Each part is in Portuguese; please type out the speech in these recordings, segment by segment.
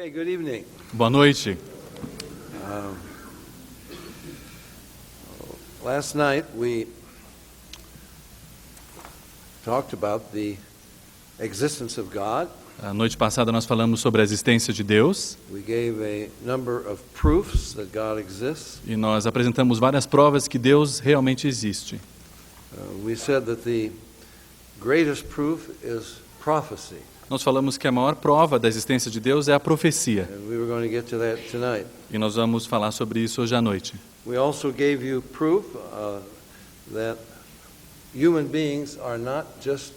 Okay, good evening. Boa noite. Last night we talked about the existence of God. A noite passada nós falamos sobre a existência de Deus We gave a number of proofs that God exists. e nós apresentamos várias provas que Deus realmente existe. We said that the greatest proof is prophecy. Nós falamos que a maior prova da existência de Deus é a profecia. And we were going to get to that tonight. E nós vamos falar sobre isso hoje à noite. We also gave you proof that human beings are not just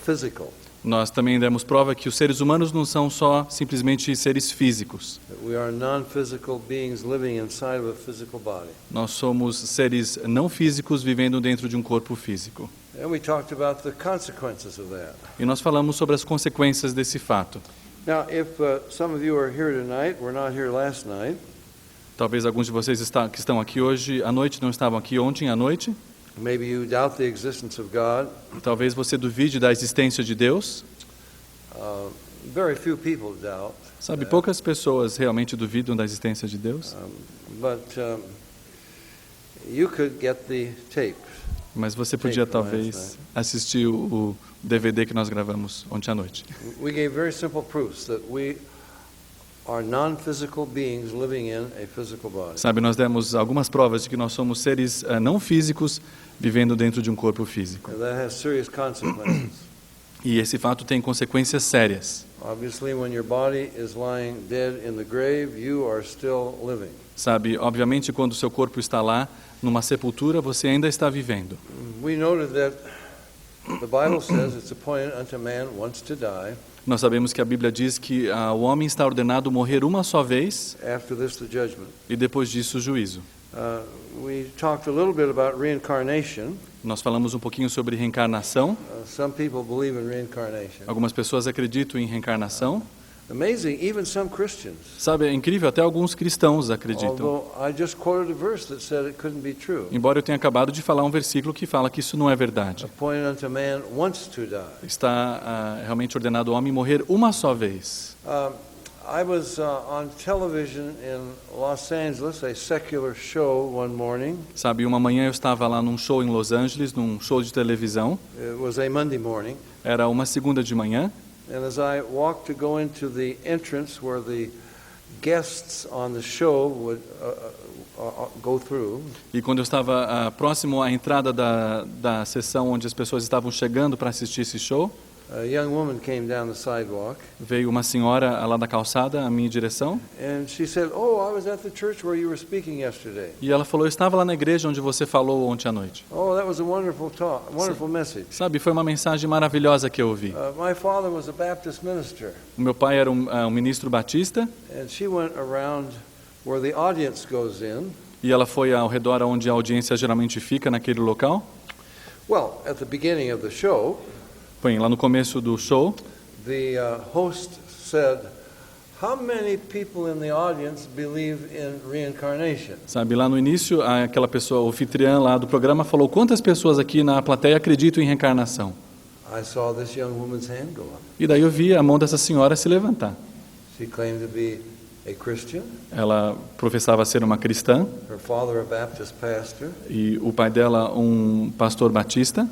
physical. Nós também demos prova que os seres humanos não são só simplesmente seres físicos. That we are non-physical beings living inside of a physical body. Nós somos seres não físicos vivendo dentro de um corpo físico. And we talked about the consequences of that. E nós falamos sobre as consequências desse fato. Now, if some of you are here tonight, were not here last night, Talvez alguns de vocês que estão aqui hoje à noite não estavam aqui ontem à noite. maybe you doubt the existence of God. Talvez você duvide da existência de Deus. Very few people doubt. Sabe, poucas pessoas realmente duvidam da existência de Deus. But you could get the tape. Mas você podia talvez assistir o DVD que nós gravamos ontem à noite. We gave very simple proofs that we are non-physical beings living in a physical body. Sabe, nós demos algumas provas de que nós somos seres não físicos vivendo dentro de um corpo físico. And that has serious consequences. E esse fato tem consequências sérias. Obviously, when your body is lying dead in the grave, you are still living. Sabe, obviamente quando o seu corpo está lá numa sepultura, você ainda está vivendo. We noted that the Bible says it's appointed unto man once to die. Nós sabemos que a Bíblia diz que o homem está ordenado morrer uma só vez After this, the judgment. e depois disso o juízo. We talked a little bit about reincarnation. Nós falamos um pouquinho sobre reencarnação. Some people believe in reincarnation. Algumas pessoas acreditam em reencarnação. Amazing, even some Christians. Sabe, é incrível, até alguns cristãos acreditam. Although I just quoted a verse that said it couldn't be true. Embora eu tenha acabado de falar um versículo que fala que isso não é verdade. Appointed unto man once to die. Está realmente ordenado ao homem morrer uma só vez. I was on television in Los Angeles, a secular show one morning. Sabe, uma manhã eu estava lá num show em Los Angeles, num show de televisão. It was a Monday morning. Era uma segunda de manhã. And as I walked to go into the entrance where the guests on the show would go through, E quando eu estava próximo à entrada da sessão onde as pessoas estavam chegando para assistir esse show, a young woman came down the sidewalk. veio uma senhora lá da calçada à minha direção. And she said, "Oh, I was at the church where you were speaking yesterday. E ela falou, eu estava lá na igreja onde você falou ontem à noite. Oh, that was a wonderful talk, wonderful message. Sabe, foi uma mensagem maravilhosa que eu ouvi. My father was a Baptist minister, O meu pai era um ministro batista and she went around where the audience goes in. e ela foi ao redor onde a audiência geralmente fica naquele local. Well, at the beginning of the show, Bem, lá no começo do show, the host said, "How many people in the audience believe in reincarnation?" sabe, lá no início, aquela pessoa, o anfitriã lá do programa falou, quantas pessoas aqui na plateia acreditam em reencarnação? I saw this young woman's hand go up. E daí eu vi a mão dessa senhora se levantar. She claimed to be a Christian, Ela professava ser uma cristã her father a Baptist pastor. e o pai dela um pastor batista.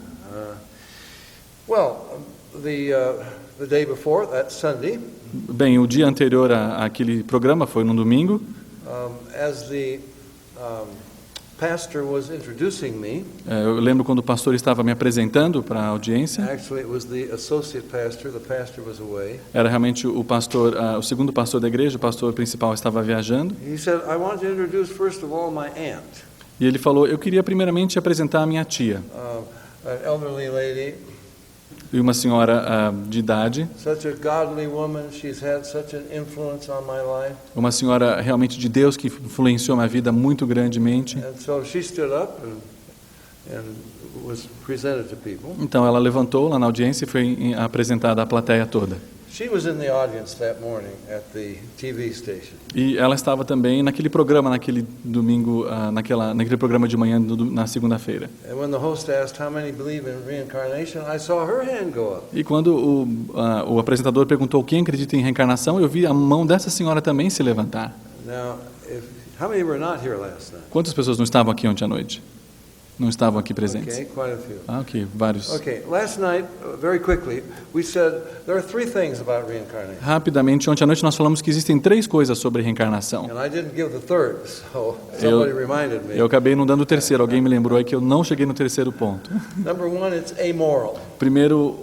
Well, the day before, that Sunday, Bem, o dia anterior àquele programa foi num domingo. as the pastor was introducing me, Eu lembro quando o pastor estava me apresentando para a audiência. actually it was the associate pastor, the pastor was away. Era realmente o pastor, o segundo pastor da igreja, o pastor principal estava viajando. He said, "I want to introduce first of all my aunt, E ele falou, eu queria primeiramente apresentar a minha tia. an elderly lady, E uma senhora de idade, such a godly woman, she's had such an influence on my life." uma senhora realmente de Deus que influenciou minha vida muito grandemente. And so she stood up and was presented to people. Então ela levantou lá na audiência e foi apresentada à plateia toda. She was in the audience that morning at the TV station. E ela estava também naquele programa, naquele domingo, naquele programa de manhã, na segunda-feira. And when the host asked how many believe in reincarnation, I saw her hand go up. E quando o apresentador perguntou quem acredita em reencarnação, eu vi a mão dessa senhora também se levantar. Now, how many were not here last night? Quantas pessoas não estavam aqui ontem à noite? Não estavam aqui presentes? Okay, quite a few. Ah, ok, vários. Okay, last night, very quickly, we said there are three things about reincarnation. Rapidamente, ontem à noite nós falamos que existem 3 coisas sobre reencarnação. And I didn't give the third, so somebody reminded me. Eu acabei não dando o terceiro, alguém me lembrou aí que eu não cheguei no terceiro ponto. Number one, it's amoral. Primeiro,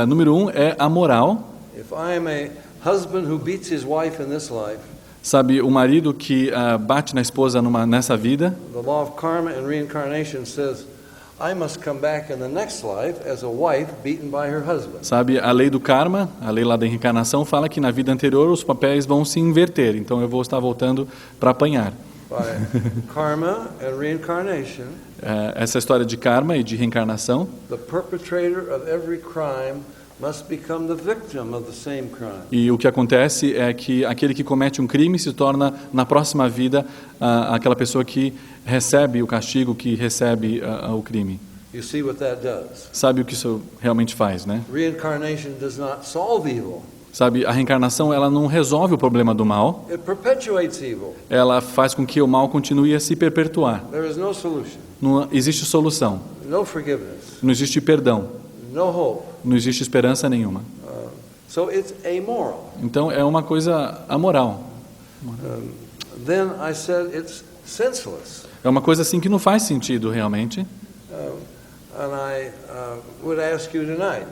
número 1 é a moral. If I am a husband who beats his wife in this life, Sabe, o marido que bate na esposa nessa vida, the law of karma and reincarnation says, I must come back in the next life as a wife beaten by her husband. sabe, a lei do karma, a lei lá da reencarnação, fala que na vida anterior os papéis vão se inverter, então eu vou estar voltando para apanhar. By karma and reincarnation, Essa história de karma e de reencarnação, the perpetrator of every crime must become the victim of the same crime. e o que acontece é que aquele que comete um crime se torna, na próxima vida, aquela pessoa que recebe o castigo, que recebe o crime. You see what that does. Sabe o que isso realmente faz, né? Reincarnation does not solve evil. Sabe, a reencarnação ela não resolve o problema do mal, It perpetuates evil. ela faz com que o mal continue a se perpetuar. There is no solution, Não existe solução, no forgiveness, não existe perdão, no hope. não existe esperança nenhuma. So it's amoral. Então é uma coisa amoral. Then I said it's senseless. É uma coisa assim que não faz sentido realmente. And I would ask you tonight,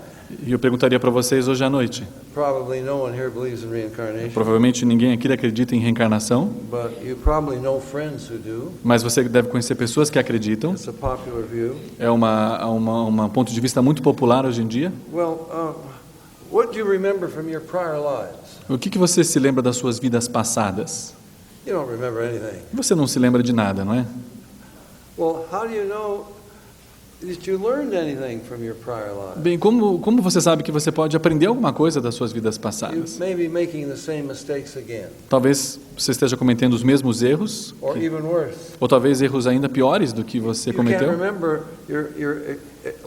E eu perguntaria para vocês hoje à noite. probably no one here believes in reincarnation, Provavelmente ninguém aqui acredita em reencarnação, but you probably know friends who do. mas você deve conhecer pessoas que acreditam. It's a popular view. É um ponto de vista muito popular hoje em dia. Well, what do you remember from your prior lives? O que você se lembra das suas vidas passadas? You don't remember anything. Você não se lembra de nada, não é? Well, how do you know that you learned anything from your prior lives? Bem, como você sabe que você pode aprender alguma coisa das suas vidas You passadas? may be making the same mistakes again, Talvez você esteja cometendo os mesmos erros, or even worse. ou talvez erros ainda piores do que você You can't cometeu. remember your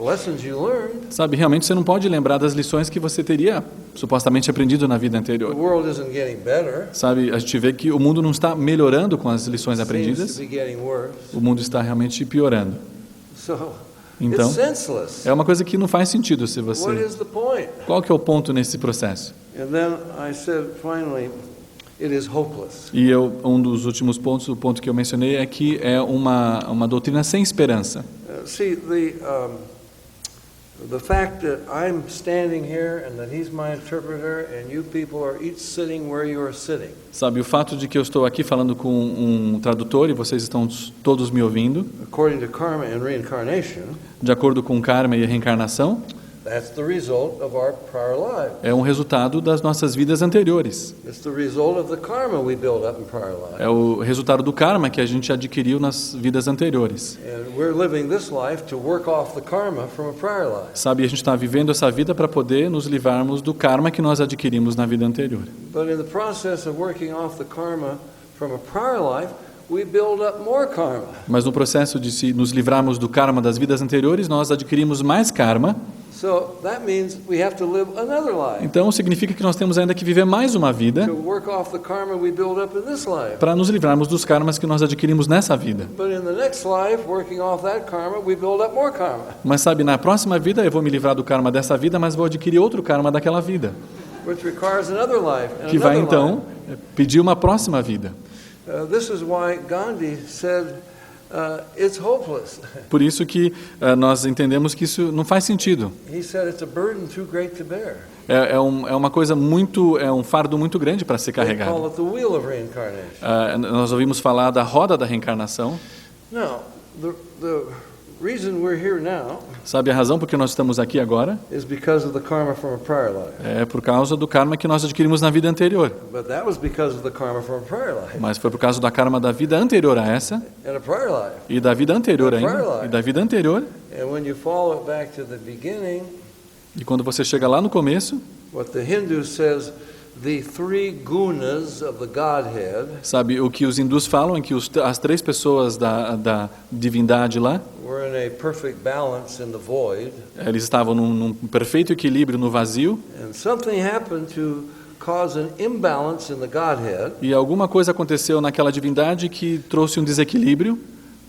lessons you learned. Sabe, realmente você não pode lembrar das lições que você teria supostamente aprendido na vida The anterior. world isn't getting better. Sabe, a gente vê que o mundo não está melhorando com as lições It seems aprendidas, to be getting worse. o mundo está realmente piorando. So Então, it's senseless. é uma coisa que não faz sentido se What você... is the point? Qual que é o ponto nesse processo? And then I said, finally, it is hopeless. E um dos últimos pontos, o ponto que eu mencionei é que é uma doutrina sem esperança. See, the fact that I'm standing here and that he's my interpreter and you people are each sitting where you are sitting. Sabe, o fato de que eu estou aqui falando com um tradutor e vocês estão todos me ouvindo, According to karma and reincarnation, de acordo com karma e a reencarnação, that's the result of our prior lives. é um resultado das nossas vidas anteriores. It's the result of the karma we built up in prior lives. É o resultado do karma que a gente adquiriu nas vidas anteriores. And we're living this life to work off the karma from a prior life. Sabe, a gente está vivendo essa vida para poder nos livrarmos do karma que nós adquirimos na vida anterior. But in the process of working off the karma from a prior life, we build up more karma. Mas no processo de nos livrarmos do karma das vidas anteriores, nós adquirimos mais karma. So that means we have to live another life Então significa que nós temos ainda que viver mais uma vida to work off the karma we build up in this life. para nos livrarmos dos karmas que nós adquirimos nessa vida. But in the next life, working off that karma, we build up more karma, Mas sabe, na próxima vida eu vou me livrar do karma dessa vida, mas vou adquirir outro karma daquela vida, which requires another life and que vai another então pedir uma próxima vida. life. This is why Gandhi said, it's hopeless. Por isso que nós entendemos que isso não faz sentido. He said it's a burden too great to bear. É uma coisa muito, é um fardo muito grande para ser They call carregado. it the wheel of reincarnation. Nós ouvimos falar da roda da reencarnação. Now, the reason we're here now Sabe a razão por que nós estamos aqui agora? is because of the karma from a prior life. É por causa do karma que nós adquirimos na vida anterior. But that was because of the karma from a prior life. Mas foi por causa da karma da vida anterior a essa, And a prior life. e da vida anterior ainda, e da vida anterior. And when you follow it back to the beginning, E quando você chega lá no começo, what the Hindu says, the three gunas of the Godhead Sabe, o que os hindus falam é que as três pessoas da divindade lá, were in a perfect balance in the void, eles estavam num perfeito equilíbrio no vazio, and something happened to cause an imbalance in the Godhead, e alguma coisa aconteceu naquela divindade que trouxe um desequilíbrio,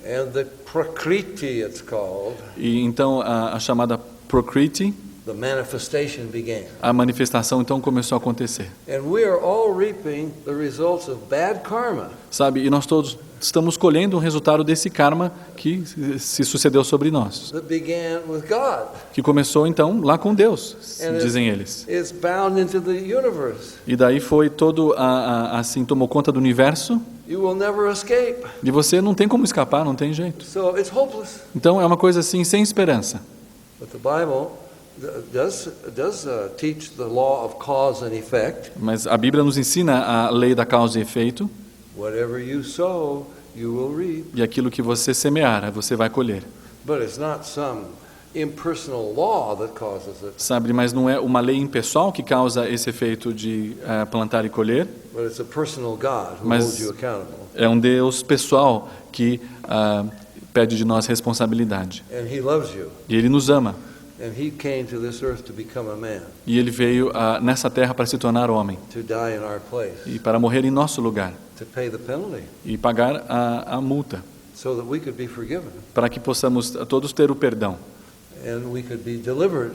and the Prakriti, it's called, e então a chamada Prakriti, the manifestation began. a manifestação então começou a acontecer. And we are all reaping the results of bad karma. Sabe, e nós todos estamos colhendo um resultado desse karma que se sucedeu sobre nós, That began with God. que começou então lá com Deus, And dizem eles. it's bound into the universe. E daí foi todo assim, tomou conta do universo, You will never escape. e você não tem como escapar, não tem jeito. So it's hopeless. Então é uma coisa assim sem esperança. But the Bible does teach the law of cause and effect. Mas a Bíblia nos ensina a lei da causa e efeito, Whatever you sow, you will reap. e aquilo que você semear, você vai colher. But it's not some impersonal law that causes it, Sabe, mas não é uma lei impessoal que causa esse efeito de plantar e colher, but it's a personal God who Mas- holds you accountable. é um Deus pessoal que pede de nós responsabilidade. And He loves you. E Ele nos ama. And He came to this earth to become a man, E Ele veio nessa terra para se tornar homem to die in our place, e para morrer em nosso lugar to pay the penalty, e pagar a multa, so that we could be forgiven para que possamos todos ter o perdão and we could be delivered.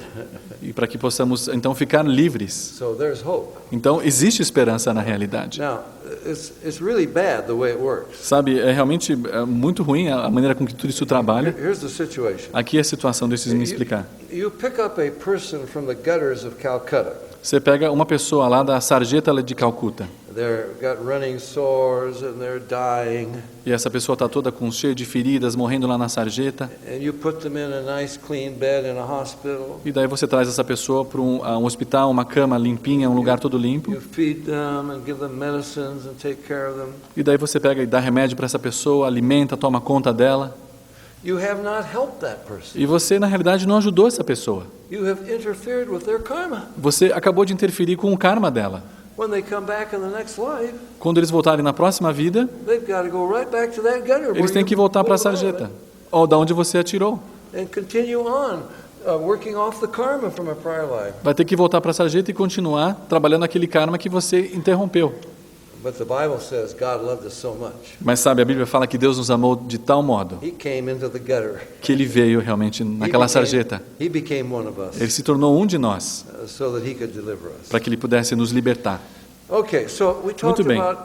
e para que possamos então ficar livres. So there's hope. Então existe esperança na realidade. Now, it's really bad the way it works. Sabe, é realmente muito ruim a maneira com que tudo isso trabalha. Here's the situation. Aqui é a situação, deixa eu me explicar. You pick up a person from the gutters of Calcutta. Você pega uma pessoa lá da sarjeta de Calcuta, They've got running sores and they're dying. e essa pessoa está toda cheia de feridas, morrendo lá na sarjeta, And you put them in a nice clean bed in a hospital. e daí você traz essa pessoa para um hospital, uma cama limpinha, um lugar todo limpo, You feed them and give them medicines and take care of them. e daí você pega e dá remédio para essa pessoa, alimenta, toma conta dela, You have not helped that person. e você na realidade não ajudou essa pessoa. You have interfered with their karma. Você acabou de interferir com o karma dela. When they come back in the next life, Quando eles voltarem na próxima vida, they've got to go right back to that gutter. eles têm que voltar para a sarjeta, ou da onde você atirou. And continue on working off the karma from a prior life. Vai ter que voltar para a sarjeta e continuar trabalhando aquele karma que você interrompeu. But the Bible says God loved us so much. Mas sabe, a Bíblia fala que Deus nos amou de tal modo He came into the gutter. que Ele veio realmente naquela sarjeta. He became one of us Ele se tornou um de nós so that He could deliver us. para que Ele pudesse nos libertar. Okay, so we talked Muito bem. about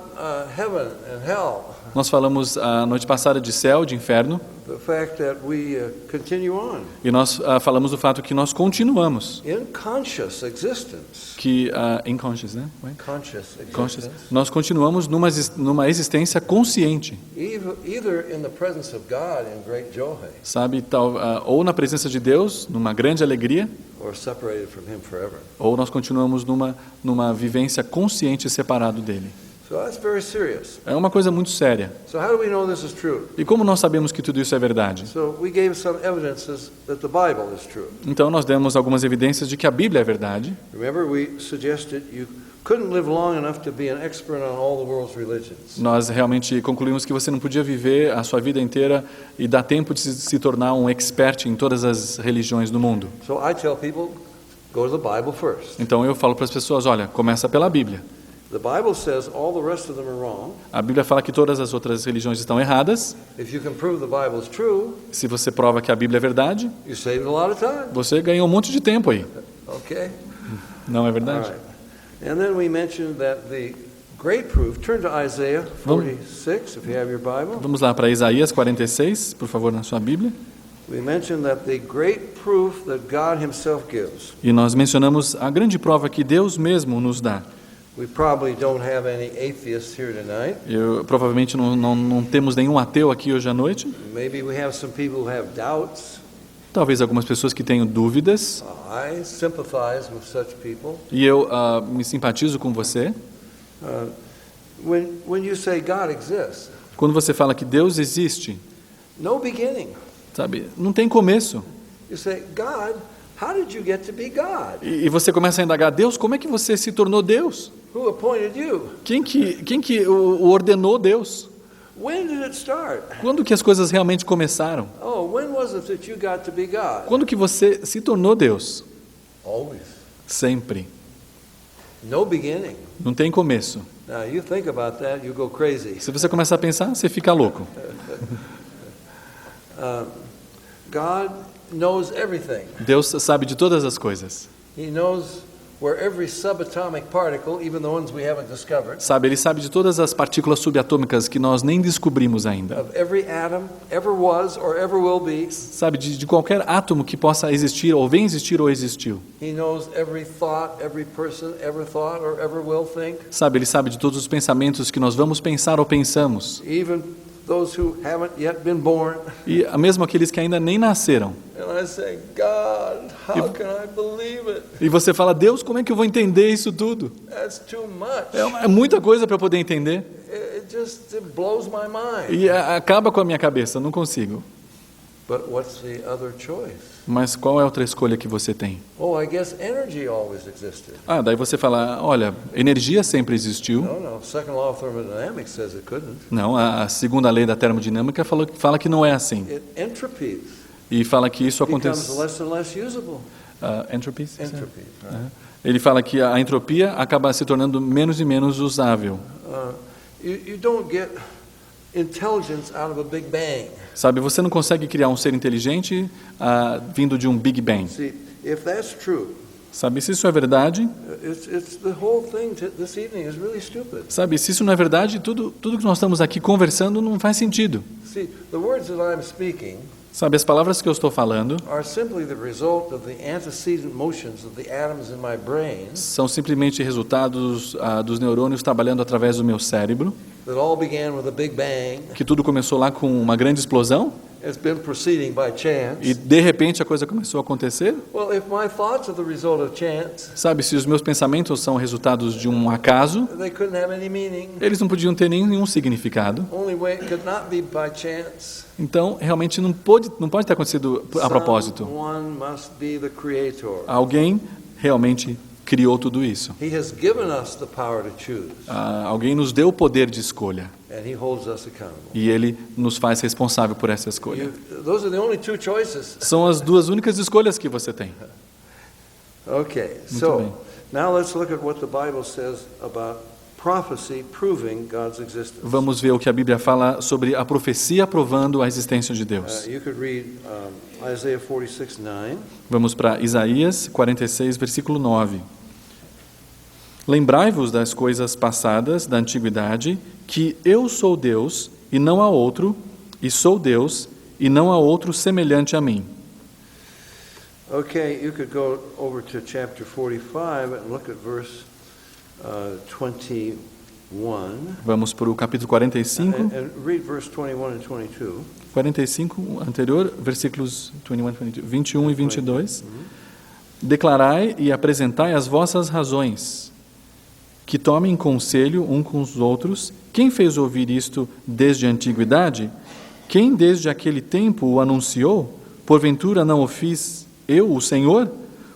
heaven and hell. Nós falamos a noite passada de céu, de inferno, The fact that we continue on e nós falamos do fato que nós continuamos, in conscious existence. que unconscious, né? Conscious Conscious. existence. Nós continuamos numa existência consciente, Either in the presence of God in great joy sabe, ou na presença de Deus, numa grande alegria, or separated from Him forever. ou nós continuamos numa vivência consciente separado dele. So that's very serious. É uma coisa muito séria. So how do we know this is true? E como nós sabemos que tudo isso é verdade? So we gave some evidences that the Bible is true. Então nós demos algumas evidências de que a Bíblia é verdade. Remember, we suggested you couldn't live long enough to be an expert on all the world's religions. Nós realmente concluímos que você não podia viver a sua vida inteira e dar tempo de se tornar um expert em todas as religiões do mundo. So I tell people, go to the Bible first. Então eu falo para as pessoas, olha, começa pela Bíblia. The Bible says all the rest of them are wrong. A Bíblia fala que todas as outras religiões estão erradas. If you can prove the Bible is true, Se você prova que a Bíblia é verdade, you saved a lot of time. você ganhou um monte de tempo aí. Okay? Não é All verdade? right. And then we mentioned that the great proof, turn to Isaiah 46, if you have your Bible. Vamos lá para Isaías 46, por favor, na sua Bíblia. We mentioned that the great proof that God Himself gives. E nós mencionamos a grande prova que Deus mesmo nos dá. We probably don't have any atheists here tonight. Provavelmente não temos nenhum ateu aqui hoje à noite. Maybe we have some people who have doubts. Talvez algumas pessoas que tenham dúvidas. I sympathize with such people. E eu me simpatizo com você. When you say God exists, Quando você fala que Deus existe, no beginning. sabe, não tem começo. You say God How did you get to be God? E você começa a indagar, Deus, como é que você se tornou Deus? Who appointed you? Quem que o ordenou Deus? When did it start? Quando que as coisas realmente começaram? Oh, when was it that you got to be God? Quando que você se tornou Deus? Always. Sempre. No beginning. Não tem começo. Now, you think about that, you go crazy. Se você começar a pensar, você fica louco. God knows everything. Deus sabe de todas as coisas. He knows where every subatomic particle, even the ones we haven't discovered, Ele sabe de todas as partículas subatômicas que nós nem descobrimos ainda. of every atom, ever was or ever will be. Sabe de qualquer átomo que possa existir, ou vem existir ou existiu. He knows every thought, every person ever thought or ever will think, Ele sabe de todos os pensamentos que nós vamos pensar ou pensamos. even those who haven't yet been born. E mesmo aqueles que ainda nem nasceram. And I say, God, how can I believe it? E você fala, Deus, como é que eu vou entender isso tudo? That's too much. É muita coisa para eu poder entender. It blows my mind. E acaba com a minha cabeça, não consigo. But what's the other choice? Mas qual é a outra escolha que você tem? Oh, I guess energy always existed. Daí você fala, olha, energia sempre existiu. No. Second law of thermodynamics says it couldn't. Não, a segunda lei da termodinâmica fala que não é assim. It entropies. E fala que isso Becomes acontece. less and less usable. Entropies? Entropies, right? Ele fala que a entropia acaba se tornando menos e menos usável. You don't get intelligence out of a Big Bang. Você não consegue criar um ser inteligente vindo de um Big Bang. See, if that's true, Se isso é verdade, it's the whole thing this evening is really stupid. se isso não é verdade, tudo que nós estamos aqui conversando não faz sentido. See, the words that I'm speaking As palavras que eu estou falando are simply the result of the antecedent motions of the atoms in my brain são simplesmente resultados dos neurônios trabalhando através do meu cérebro, that all began with a Big Bang. que tudo começou lá com uma grande explosão It's been proceeding by chance. e de repente a coisa começou a acontecer. Well, if my thoughts are the result of chance, Se os meus pensamentos são resultados de um acaso, they couldn't have any meaning. eles não podiam ter nenhum significado. Only way it could not be by chance. Então, realmente não pode ter acontecido a propósito. Someone must be the creator. Alguém realmente criou tudo isso. He has given us the power to choose, Alguém nos deu o poder de escolha and he holds us accountable. e ele nos faz responsável por essa escolha. Those are the only two choices. São as duas únicas escolhas que você tem. Okay, Muito so bem. now let's look at what the Bible says about prophecy proving God's existence. Vamos ver o que a Bíblia fala sobre a profecia provando a existência de Deus. You could read Isaiah 46:9. Vamos para Isaías 46, versículo 9. Lembrai-vos das coisas passadas da antiguidade, que eu sou Deus e não há outro, e sou Deus e não há outro semelhante a mim. Okay, you could go over to chapter 45 and look at verse 21. Vamos para o capítulo 45, And read verse 21 and 22. 45 anterior, versículos 21 e 22. Declarai e apresentai as vossas razões, que tomem conselho um com os outros. Quem fez ouvir isto desde a antiguidade? Quem desde aquele tempo o anunciou? Porventura não o fiz eu, o Senhor?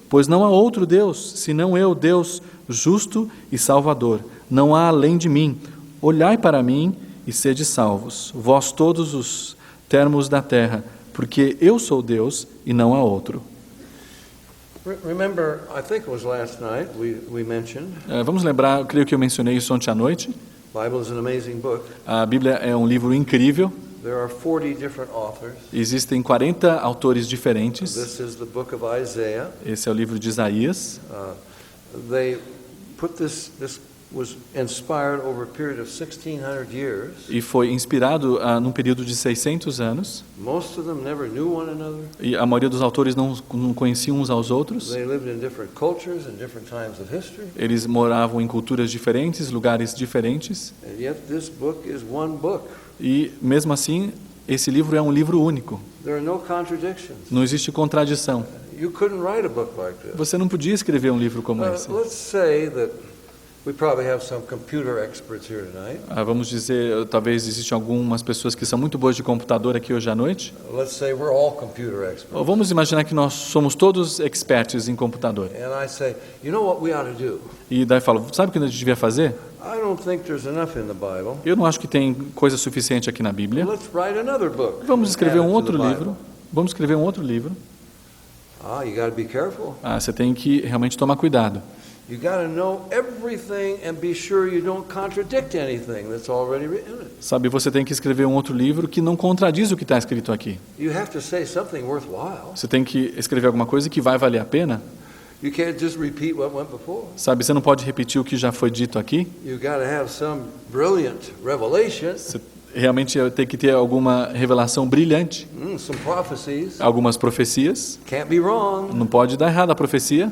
Pois não há outro Deus, senão eu, Deus justo e salvador. Não há além de mim. Olhai para mim e sede salvos, vós todos os termos da terra, porque eu sou Deus e não há outro. Remember, I think it was last night we mentioned, Vamos lembrar, eu creio que eu mencionei isso ontem à noite. the Bible is an amazing book. A Bíblia é um livro incrível. There are 40 different authors. Existem 40 autores diferentes. This is the book of Isaiah. Esse é o livro de Isaías. They put this was inspired over a period of 1600 years. E foi inspirado num período de 600 anos. Most of them never knew one another. E a maioria dos autores não conheciam uns aos outros. They lived in different cultures and different times of history. Eles moravam em culturas diferentes, lugares diferentes. And yet this book is one book. E mesmo assim, esse livro é um livro único. There are no contradictions. Não existe contradição. You couldn't write a book like this. Você não podia escrever um livro como esse. Let's say that We probably have some computer experts here tonight. Vamos dizer, talvez existam algumas pessoas que são muito boas de computador aqui hoje à noite. Let's say we're all computer experts. Ou vamos imaginar que nós somos todos experts em computador. And I say, you know what we ought to do? E daí eu falo, sabe o que a gente devia fazer? I don't think there's enough in the Bible. Eu não acho que tem coisa suficiente aqui na Bíblia. Let's write another book. Vamos escrever um Add it to outro the livro. Bible. Vamos escrever um outro livro. You got to be careful. Você tem que realmente tomar cuidado. You got to know everything and be sure you don't contradict anything that's already written in it. Sabe, você tem que escrever um outro livro que não contradiz o que está escrito aqui. You have to say something worthwhile. Você tem que escrever alguma coisa que vai valer a pena. You can't just repeat what went before. Sabe, você não pode repetir o que já foi dito aqui. You got to have some brilliant revelation, Você realmente tem que ter alguma revelação brilhante, some prophecies. algumas profecias. Can't be wrong. Não pode dar errado a profecia.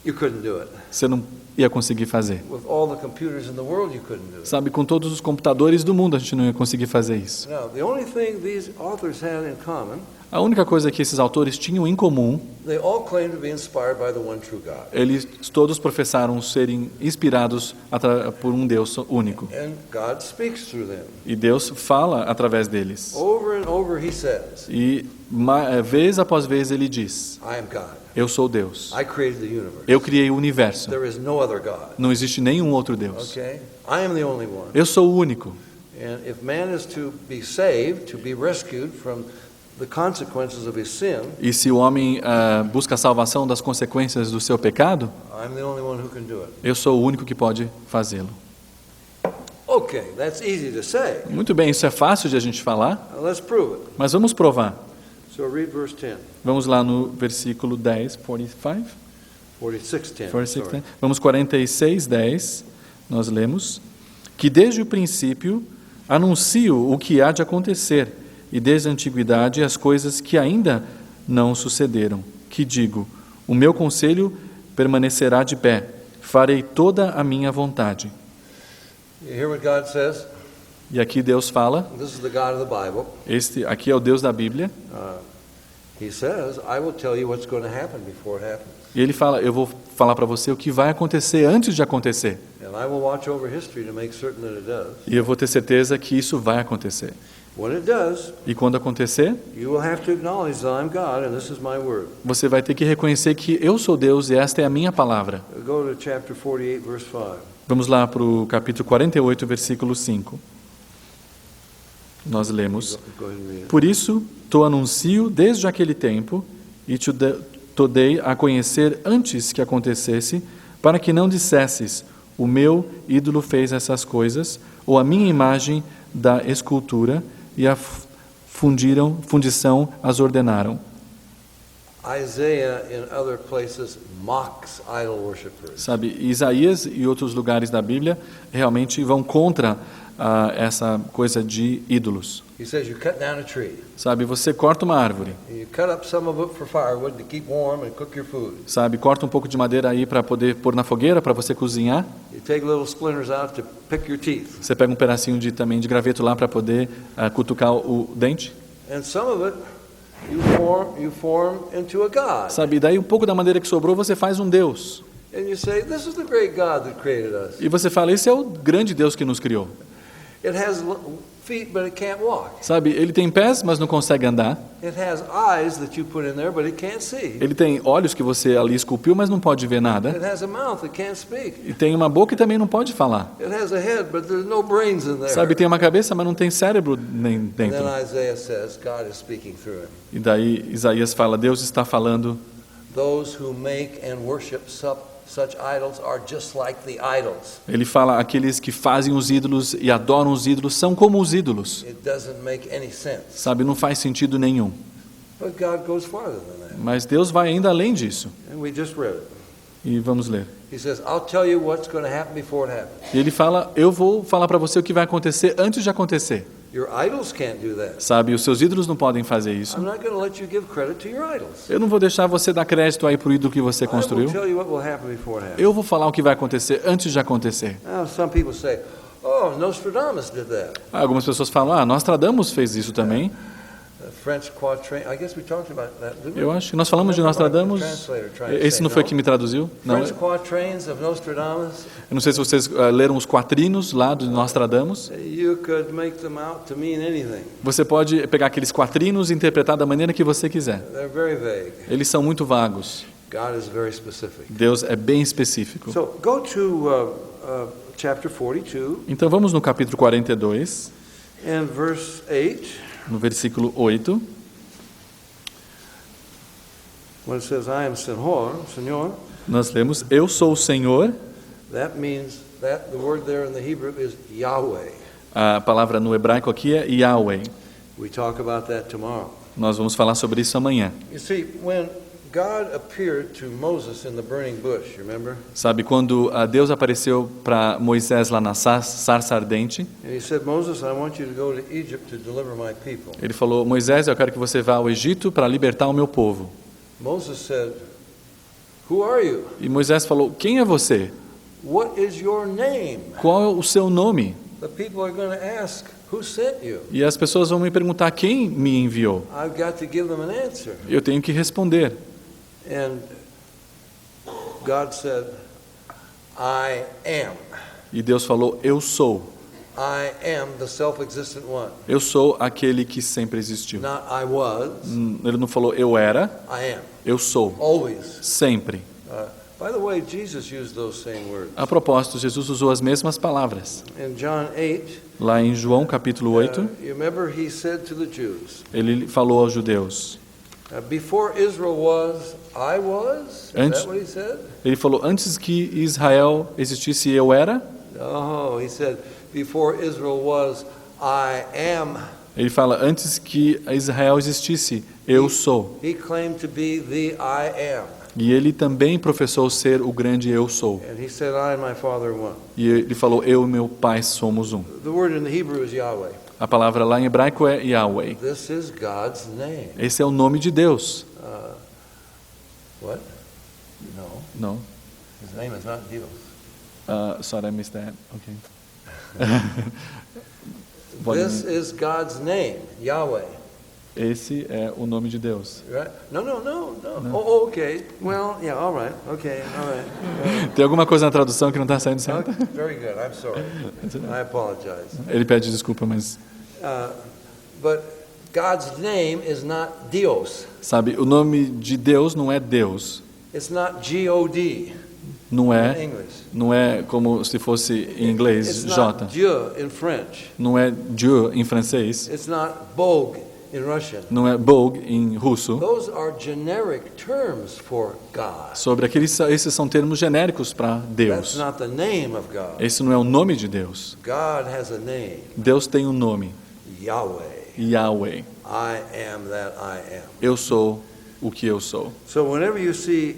You couldn't do it. Você não ia conseguir fazer. With all the computers in the world, you couldn't do it. Sabe, com todos os computadores do mundo a gente não ia conseguir fazer isso. Now, the only thing these authors had in common, A única coisa que esses autores tinham em comum, they all claimed to be inspired by the one true God. eles todos professaram serem inspirados por um Deus único. And God speaks through them. E Deus fala através deles. Over and over he says, E vez após vez ele diz: I am God. Eu sou Deus. I created the universe. Eu criei o universo. There is no other God. Não existe nenhum outro Deus. Okay? I am the only one. Eu sou o único. And if man is to be saved, to be rescued from the consequences of his sin, E se o homem busca a salvação das consequências do seu pecado, I'm the only one who can do it. eu sou o único que pode fazê-lo. Okay, that's easy to say. Muito bem, isso é fácil de a gente falar, Now let's prove it. mas vamos provar. So read verse 10. Vamos lá no versículo 10, 45. 46:10. 46, sorry. né? Vamos 46, 10. Nós lemos que desde o princípio anuncio o que há de acontecer e desde a antiguidade as coisas que ainda não sucederam. Que digo, o meu conselho permanecerá de pé, farei toda a minha vontade. You hear what God says? E aqui Deus fala, This is the God of the Bible. este aqui é o Deus da Bíblia, He says, I will tell you what's going to happen before it happens. e ele fala, eu vou falar para você o que vai acontecer antes de acontecer. And I will watch over history to make certain that it does. E eu vou ter certeza que isso vai acontecer. When it does, E quando acontecer, you will have to acknowledge that I'm God and this is my word. você vai ter que reconhecer que eu sou Deus e esta é a minha palavra. Go to chapter 48, verse 5. Vamos lá para o capítulo 48, versículo 5. Nós lemos: Go ahead and read it. Por isso, te anuncio desde aquele tempo e te dei a conhecer antes que acontecesse, para que não dissesses, o meu ídolo fez essas coisas, ou a minha imagem da escultura e a fundição as ordenaram. Isaiah, in other places, mocks idol worshippers. Sabe, Isaías e outros lugares da Bíblia realmente vão contra essa coisa de ídolos. He says, you cut down a tree, Sabe, você corta uma árvore, and you cut up some of it for firewood to keep warm and cook your food. sabe, corta um pouco de madeira aí para poder pôr na fogueira para você cozinhar. You take little splinters out to pick your teeth. Você pega um pedacinho também de graveto lá para poder cutucar o dente. And some of it you form into a god. Sabe, e daí um pouco da madeira que sobrou você faz um Deus. And you say, this is the great God that created us. E você fala, esse é o grande Deus que nos criou. It has feet, but it can't walk. Sabe, ele tem pés, mas não consegue andar. It has eyes that you put in there, but it can't see. Ele tem olhos que você ali esculpiu, mas não pode ver nada. It has a mouth that can't speak. E tem uma boca e também não pode falar. It has a head, but there's no brains in there. Sabe, tem uma cabeça, mas não tem cérebro nem And dentro. then Isaiah says, God is speaking through him. E daí Isaías fala, Deus está falando, Those who make and worship such idols are just like the idols. ele fala, aqueles que fazem os ídolos e adoram os ídolos são como os ídolos. It doesn't make any sense. Sabe, não faz sentido nenhum. But God goes farther than that. Mas Deus vai ainda além disso. And we just read it. E vamos ler. He says, I'll tell you what's going to happen before it happens. E ele fala, eu vou falar para você o que vai acontecer antes de acontecer. Your idols can't do that. Sabe, os seus ídolos não podem fazer isso. I'm not going to let you give credit to your idols. Eu não vou deixar você dar crédito aí para o ídolo que você I will construiu. tell you what will happen before it happens. Eu vou falar o que vai acontecer antes de acontecer. Now, some people say, oh, Nostradamus did that. Algumas pessoas falam, Nostradamus fez isso também. French quatrain. I guess we talked about that, didn't we? Eu acho que nós falamos de Nostradamus. Esse não foi que me traduziu? Não. French quatrains of Nostradamus. Eu não sei se vocês leram os quatrinos lá do Nostradamus. You could make them out to mean anything. Você pode pegar aqueles quatrinos e interpretar da maneira que você quiser. They're very vague. Eles são muito vagos. God is very specific. Deus é bem específico. So go to chapter 42 Então vamos no capítulo 42, and verse 8. no versículo 8. When it says, I am Senhor, Nós lemos: Eu sou o Senhor. that means that the word there in the Hebrew is Yahweh. A palavra no hebraico aqui é Yahweh. We talk about that tomorrow. Nós vamos falar sobre isso amanhã. You see, when God appeared to Moses in the burning bush, remember? Sabe, quando Deus apareceu para Moisés lá na sarça ardente, And he said, Moses, I want you to go to Egypt to deliver my people. ele falou: Moisés, eu quero que você vá ao Egito para libertar o meu povo. Moses said, who are you? E Moisés falou: Quem é você? What is your name? Qual é o seu nome? The people are going to ask, who sent you? E as pessoas vão me perguntar: Quem me enviou? I've got to give them an answer. Eu tenho que responder. And God said, I am. E Deus falou: Eu sou. I am the self-existent one. Eu sou aquele que sempre existiu. Not I was, Ele não falou: Eu era. I am. Eu sou. Always. Sempre. By the way, Jesus used those same words. A propósito, Jesus usou as mesmas palavras. In John 8, Lá em João capítulo 8, you remember he said to the Jews, ele falou aos judeus. before Israel was, I was? Is Antes- that what he said? Ele falou: Antes que Israel existisse, eu era. No, he said, before Israel was, I am. Ele fala: Antes que Israel existisse, eu sou. He claimed to be the I am. E ele também professou ser o grande eu sou. And he said, I and my Father are one. E ele falou: Eu e meu Pai somos um. The word in the Hebrew is Yahweh. A palavra lá em hebraico é Yahweh. This is God's name. Esse é o nome de Deus. What? No, Não. his name is not Deus. Sorry, I missed that. Okay. Pode- This is God's name, Yahweh. Esse é o nome de Deus. Right? No. Oh, okay. Well, yeah, all right. Okay, all right. Tem alguma coisa na tradução que não está saindo certo? Okay, very good. I'm sorry. I apologize. Ele pede desculpa, mas But God's name is not Dios. sabe, o nome de Deus não é Deus. It's not G-O-D Não in é, English. não é como se fosse em inglês It's J. not Dieu in French. Não é Dieu em francês. It's not Bog in Russian. Não é Bog em russo. Those are generic terms for God. Sobre esses são termos genéricos para That's Deus. not the name of God. Esse não é o nome de Deus. God has a name, Deus tem um nome, Yahweh. Yahweh. I am that I am. Eu sou o que eu sou. So whenever you see,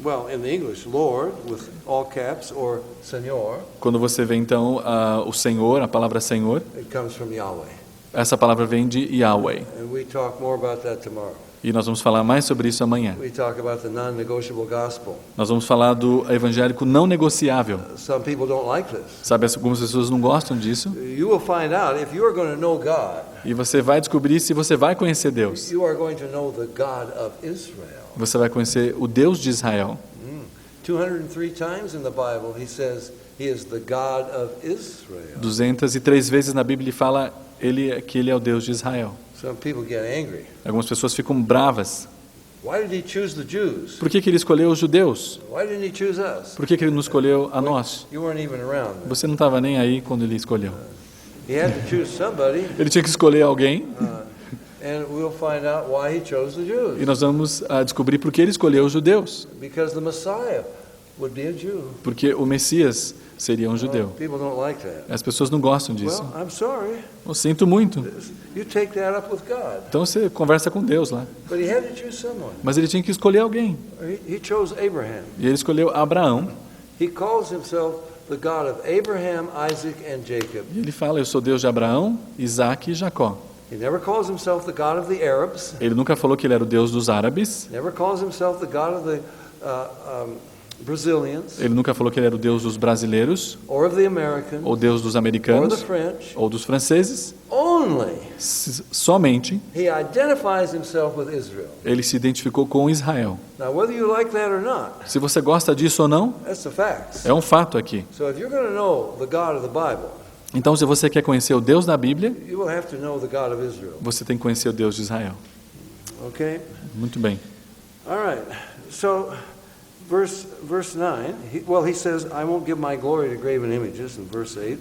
well, in the English, Lord with all caps or Senor, Quando você vê então o Senhor, a palavra Senhor, it comes from Yahweh. essa palavra vem de Yahweh. And we talk more about that tomorrow. E nós vamos falar mais sobre isso amanhã. We talk about the non-negotiable gospel. Nós vamos falar do evangélico não negociável. Some people don't like this. Sabe, algumas pessoas não gostam disso. You will find out if you are going to know God, E você vai descobrir se você vai conhecer Deus. you are going to know the God of Israel. Você vai conhecer o Deus de Israel. 203 times in the Bible he says he is the God of Israel. 203 vezes na Bíblia ele fala que ele é o Deus de Israel. Some people get angry. Algumas pessoas ficam bravas. Why did he choose the Jews? Por que ele escolheu os judeus? Why didn't he choose us? Por que ele não escolheu a nós? You weren't even around. Você não estava nem aí quando ele escolheu. He had to choose somebody, Ele tinha que escolher alguém and we'll find out why he chose the e Jews. nós vamos descobrir por que ele escolheu os judeus. Because the Messiah would be a Jew. Porque o Messias seria um judeu. People don't like that. As pessoas não gostam disso. Well, I'm sorry. Eu sinto muito. You take that up with God. Então você conversa com Deus lá. But he had to choose someone. Mas ele tinha que escolher alguém. He chose Abraham. E ele escolheu Abraão. He calls himself the God of Abraham, Isaac, and Jacob. E ele fala: Eu sou Deus de Abraão, Isaac e Jacó. He never calls himself the God of the Arabs. Ele nunca falou que ele era o Deus dos árabes. Never calls himself the God of the Brazilians, Ele nunca falou que ele era o Deus dos brasileiros, or of the Americans, ou Deus dos or the americanos, French. ou dos franceses. Only Somente he identifies himself with Israel. ele se identificou com Israel. Now, whether you like that or not, Se você gosta disso ou não, that's the facts. é um fato aqui. So if you're going to know the God of the Bible, Então, se você quer conhecer o Deus da Bíblia, you will have to know the God of Israel. você tem que conhecer o Deus de Israel. Okay? Muito bem. All right. So, verse 9, he says, I won't give my glory to graven images, in verse 8,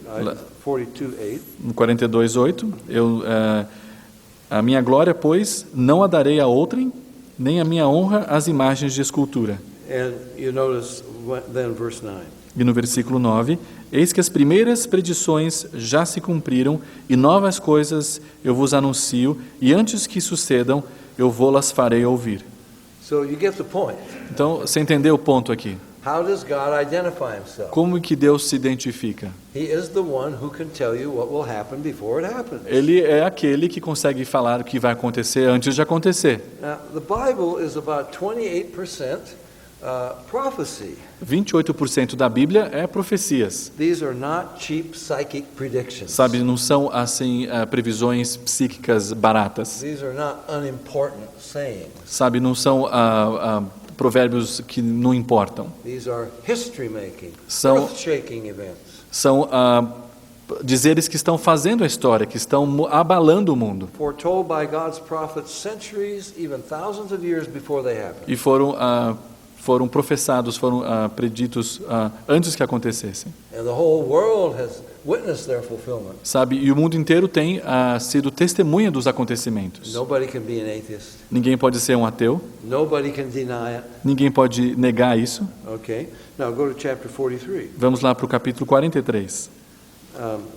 42:8. No 42:8, a minha glória, pois, não a darei a outrem, nem a minha honra às imagens de escultura. And you notice then verse 9. E no versículo 9, eis que as primeiras predições já se cumpriram, e novas coisas eu vos anuncio, e antes que sucedam, eu vou-las farei ouvir. So you get the point. Então, você entendeu o ponto aqui? How does God identify himself? Como que Deus se identifica? He is the one who can tell you what will happen before it happens. Ele é aquele que consegue falar o que vai acontecer antes de acontecer. Now, the Bible is about 28% prophecy. 28% da Bíblia é profecias. These are not cheap psychic predictions. Sabe, não são assim previsões psíquicas baratas. These are not unimportant sayings. Sabe, não são provérbios que não importam. These are history-making, São- earth-shaking events. São dizeres que estão fazendo a história, que estão abalando o mundo. Foretold by God's prophets centuries, even thousands of years before they happen. E foram professados, foram preditos antes que acontecessem. And the whole world has witnessed their fulfillment. Sabe, e o mundo inteiro tem sido testemunha dos acontecimentos. Nobody can be an atheist. Ninguém pode ser um ateu, Nobody can deny it. ninguém pode negar isso. Okay. Now go to chapter 43. Vamos lá para o capítulo 43.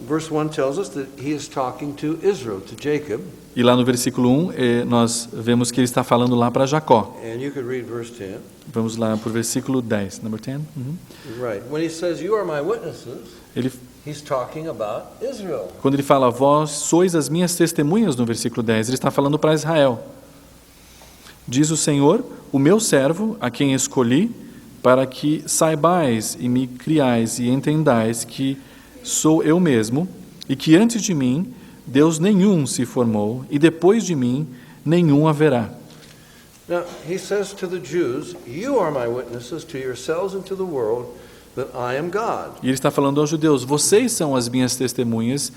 Verse 1 tells us that he is talking to Israel, to Jacob. E lá no versículo 1, nós vemos que ele está falando lá para Jacó. And you could read verse 10. Vamos lá para o versículo 10, number 10. Uhum. Right. When he says, you are my witnesses, Ele, he's talking about Israel. quando ele fala, vós sois as minhas testemunhas, no versículo 10, ele está falando para Israel. Diz o Senhor, o meu servo, a quem escolhi, para que saibais e me criais e entendais que sou eu mesmo, e que antes de mim Deus nenhum se formou, e depois de mim nenhum haverá. Now, he says to the Jews, you are my witnesses to yourselves and to the world that I am God. E ele está falando aos judeus, vocês são as minhas testemunhas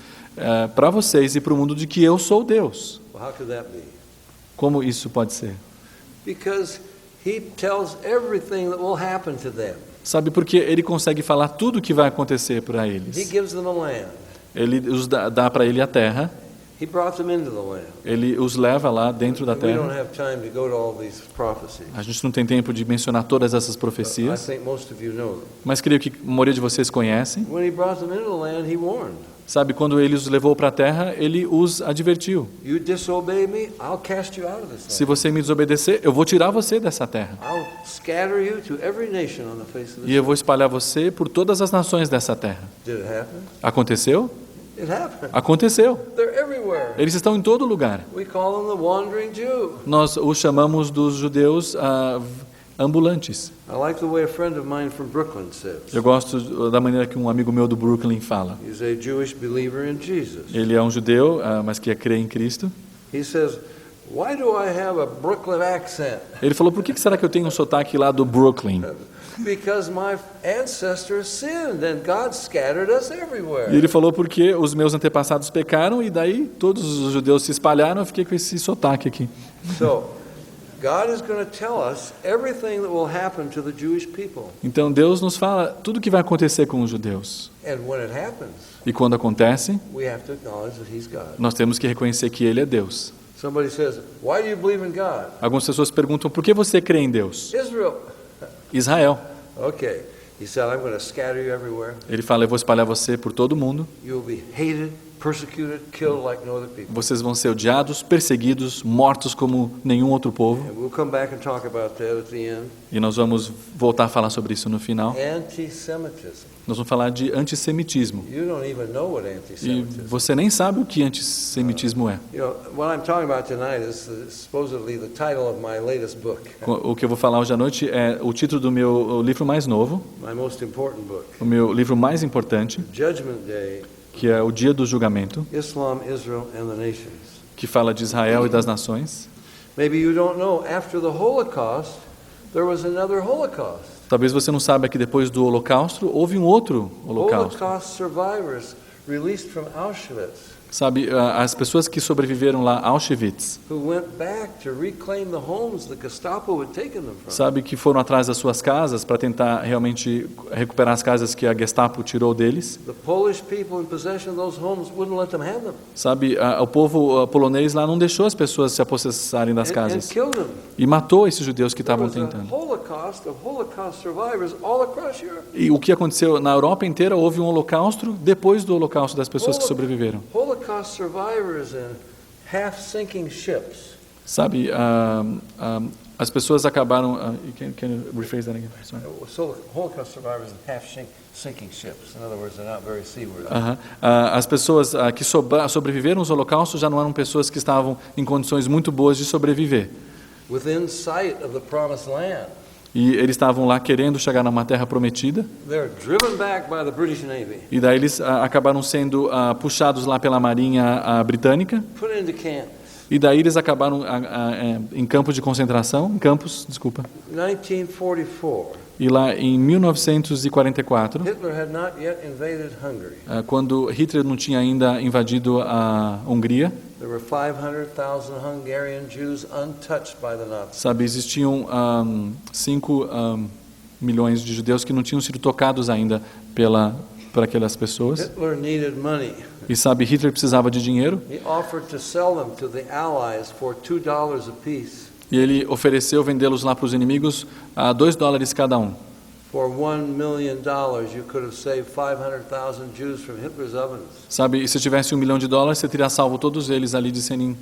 para vocês e para o mundo de que eu sou Deus. Well, how could that be? Como isso pode ser? Because he tells everything that will happen to them. Sabe, porque ele consegue falar tudo o que vai acontecer para He eles. gives them a land. Ele dá para ele a terra, He brought them into the land. ele os leva lá dentro da We don't terra. have time to go to all these prophecies. A gente não tem tempo de mencionar todas essas I profecias, think most of you know them. mas creio que a maioria de vocês conhecem. When he brought them into the land, he warned. Sabe, quando ele os levou para a terra, ele os advertiu. You disobey me, I'll cast you out of this Se land. você me desobedecer, eu vou tirar você dessa terra. I'll scatter you to every nation on the face of E the eu vou espalhar você por todas as nações dessa terra. Did it happen? Aconteceu? It happened. Aconteceu. They're everywhere. Eles estão em todo lugar. We call them the wandering Jew. Nós os chamamos dos judeus ambulantes. I like the way a friend of mine from Brooklyn says. Eu gosto da maneira que um amigo meu do Brooklyn fala. He's a Jewish believer in Jesus. Ele é um judeu, mas que crê em Cristo. He says, why do I have a Brooklyn accent? Ele falou, por que será que eu tenho um sotaque lá do Brooklyn? Because my ancestors sinned and God scattered us E everywhere. ele falou, porque os meus antepassados pecaram e daí todos os judeus se espalharam, eu fiquei com esse sotaque aqui. So, God is going to tell us everything that will happen to the Jewish people. Então Deus nos fala tudo o que vai acontecer com os judeus. And when it happens, E quando acontece, we have to acknowledge that He's God. nós temos que reconhecer que Ele é Deus. Somebody says, why do you believe in God? Algumas pessoas perguntam, por que você crê em Deus? Israel. Israel. Okay. He said, I'm going to scatter you everywhere. Ele fala, eu vou espalhar você por todo mundo. You will be hated, persecuted, killed like no other people. Vocês vão ser odiados, perseguidos, mortos como nenhum outro povo. And we'll come back and talk about that at the end. E nós vamos voltar a falar sobre isso no final. Anti-Semitism. Nós vamos falar de antissemitismo. You don't even know what E anti-Semitism is. você nem sabe o que antissemitismo é. You know, what I'm talking about tonight is supposedly the title of my latest book, O que eu vou falar hoje à noite é o título do meu livro mais novo, my most important book, o meu livro mais importante, Judgment Day, que é o Dia do Julgamento, Islam, Israel, and the Nations. que fala de Israel e das nações. Maybe you don't know, after the Holocaust, there was another Holocaust. Talvez você não saiba que depois do Holocausto houve um outro Holocausto. Holocaust survivors released from Auschwitz, Sabe, as pessoas que sobreviveram lá a Auschwitz, who went back to reclaim the homes the Gestapo had taken them from. sabe, que foram atrás das suas casas para tentar realmente recuperar as casas que a Gestapo tirou deles. The Polish people in possession of those homes wouldn't let them have them. Sabe, o povo polonês lá não deixou as pessoas se apossessarem das And casas killed them. e matou esses judeus que There estavam was a tentando. Holocaust of Holocaust survivors all across Europe. E o que aconteceu na Europa inteira, houve um holocausto depois do holocausto das pessoas que sobreviveram. Holocaust survivors in half-sinking ships. Sabe, as pessoas acabaram... can you rephrase that again? Sorry. So Holocaust survivors in half-sinking ships. In other words, they're not very seaworthy. As pessoas que sobreviveram aos holocaustos já não eram pessoas que estavam em condições muito boas de sobreviver. Within sight of the promised land, E eles estavam lá querendo chegar numa terra prometida, they're driven back by the British Navy, e daí eles acabaram sendo puxados lá pela Marinha Britânica, put into camps. e daí eles acabaram em campos de concentração, 1944, e lá em 1944, Hitler had not yet invaded Hungary. quando Hitler não tinha ainda invadido a Hungria, There were 500,000 Hungarian Jews untouched by the Nazis. sabe, existiam 5 milhões de judeus que não tinham sido tocados ainda por aquelas pessoas. Hitler needed money. E sabe, Hitler precisava de dinheiro He offered to sell them to the Allies for $2 apiece. e ele ofereceu vendê-los lá para os inimigos a $2 cada um. For $1 million, you could have saved 500,000 Jews from Hitler's ovens. Sabe, e se tivesse $1 milhão, você teria salvo todos eles ali de serem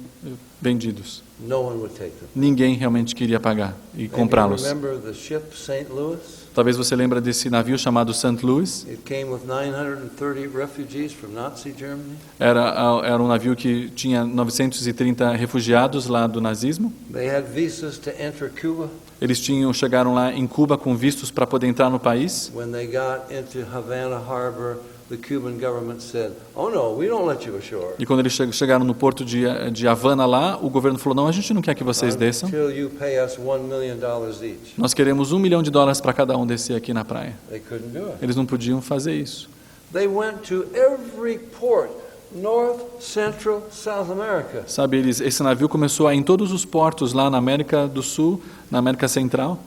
vendidos. No one would take them. Ninguém realmente queria pagar e And you comprá-los. remember the ship St. Louis? Talvez você lembre desse navio chamado St. Louis. It came with 930 refugees from Nazi Germany. Era um navio que tinha 930 refugiados lá do nazismo. They had visas to enter Cuba. Eles chegaram lá em Cuba com vistos para poder entrar no país. When they got into Havana Harbor, the Cuban government said, "Oh no, we don't let you ashore E quando eles chegaram no porto de Havana lá, o governo falou: não, a gente não quer que vocês desçam. until you pay us $1 million each." Nós queremos $1 milhão para cada um descer aqui na praia. They couldn't do it. Eles não podiam fazer isso. They went to every port, North, Central, South America. Sabe, esse navio começou a ir em todos os portos lá na América do Sul, na América Central,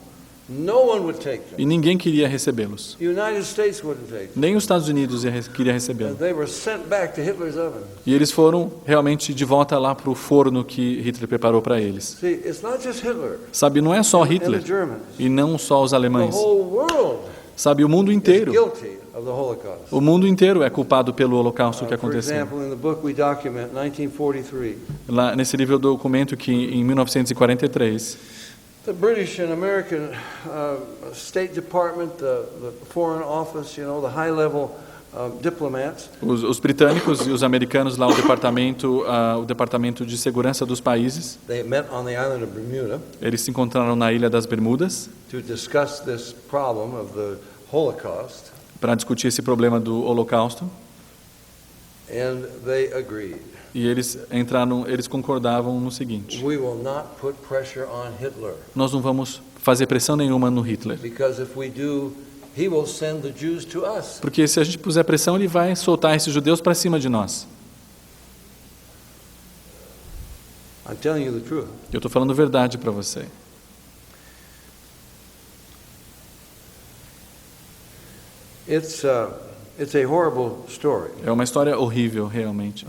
No one would take them. e ninguém queria recebê-los. The United States wouldn't take them. Nem os Estados Unidos queria And recebê-los. they were sent back to Hitler's oven. E eles foram realmente de volta lá para o forno que Hitler preparou para eles. See, it's not just Hitler Sabe, não é só and the Hitler Germans. e não só os The alemães. whole world Sabe, o mundo is inteiro. guilty of the Holocaust. O mundo inteiro é culpado pelo holocausto que For aconteceu. example, in the book we document 1943, Lá nesse livro eu documento que em 1943, the British and American State Department, the Foreign Office, you know, the high-level diplomats, os britânicos e os americanos lá, o departamento de segurança dos países, they met on the island of Bermuda eles se encontraram na Ilha das Bermudas to discuss this problem of the Holocaust, para discutir esse problema do holocausto, and they agreed. e eles concordavam no seguinte: We will not put pressure on Hitler, nós não vamos fazer pressão nenhuma no Hitler, because if we do, he will send the Jews to us. porque se a gente puser pressão, ele vai soltar esses judeus para cima de nós. I'm telling you the truth. Eu estou falando verdade para você. It's a horrible story. É uma história horrível, realmente.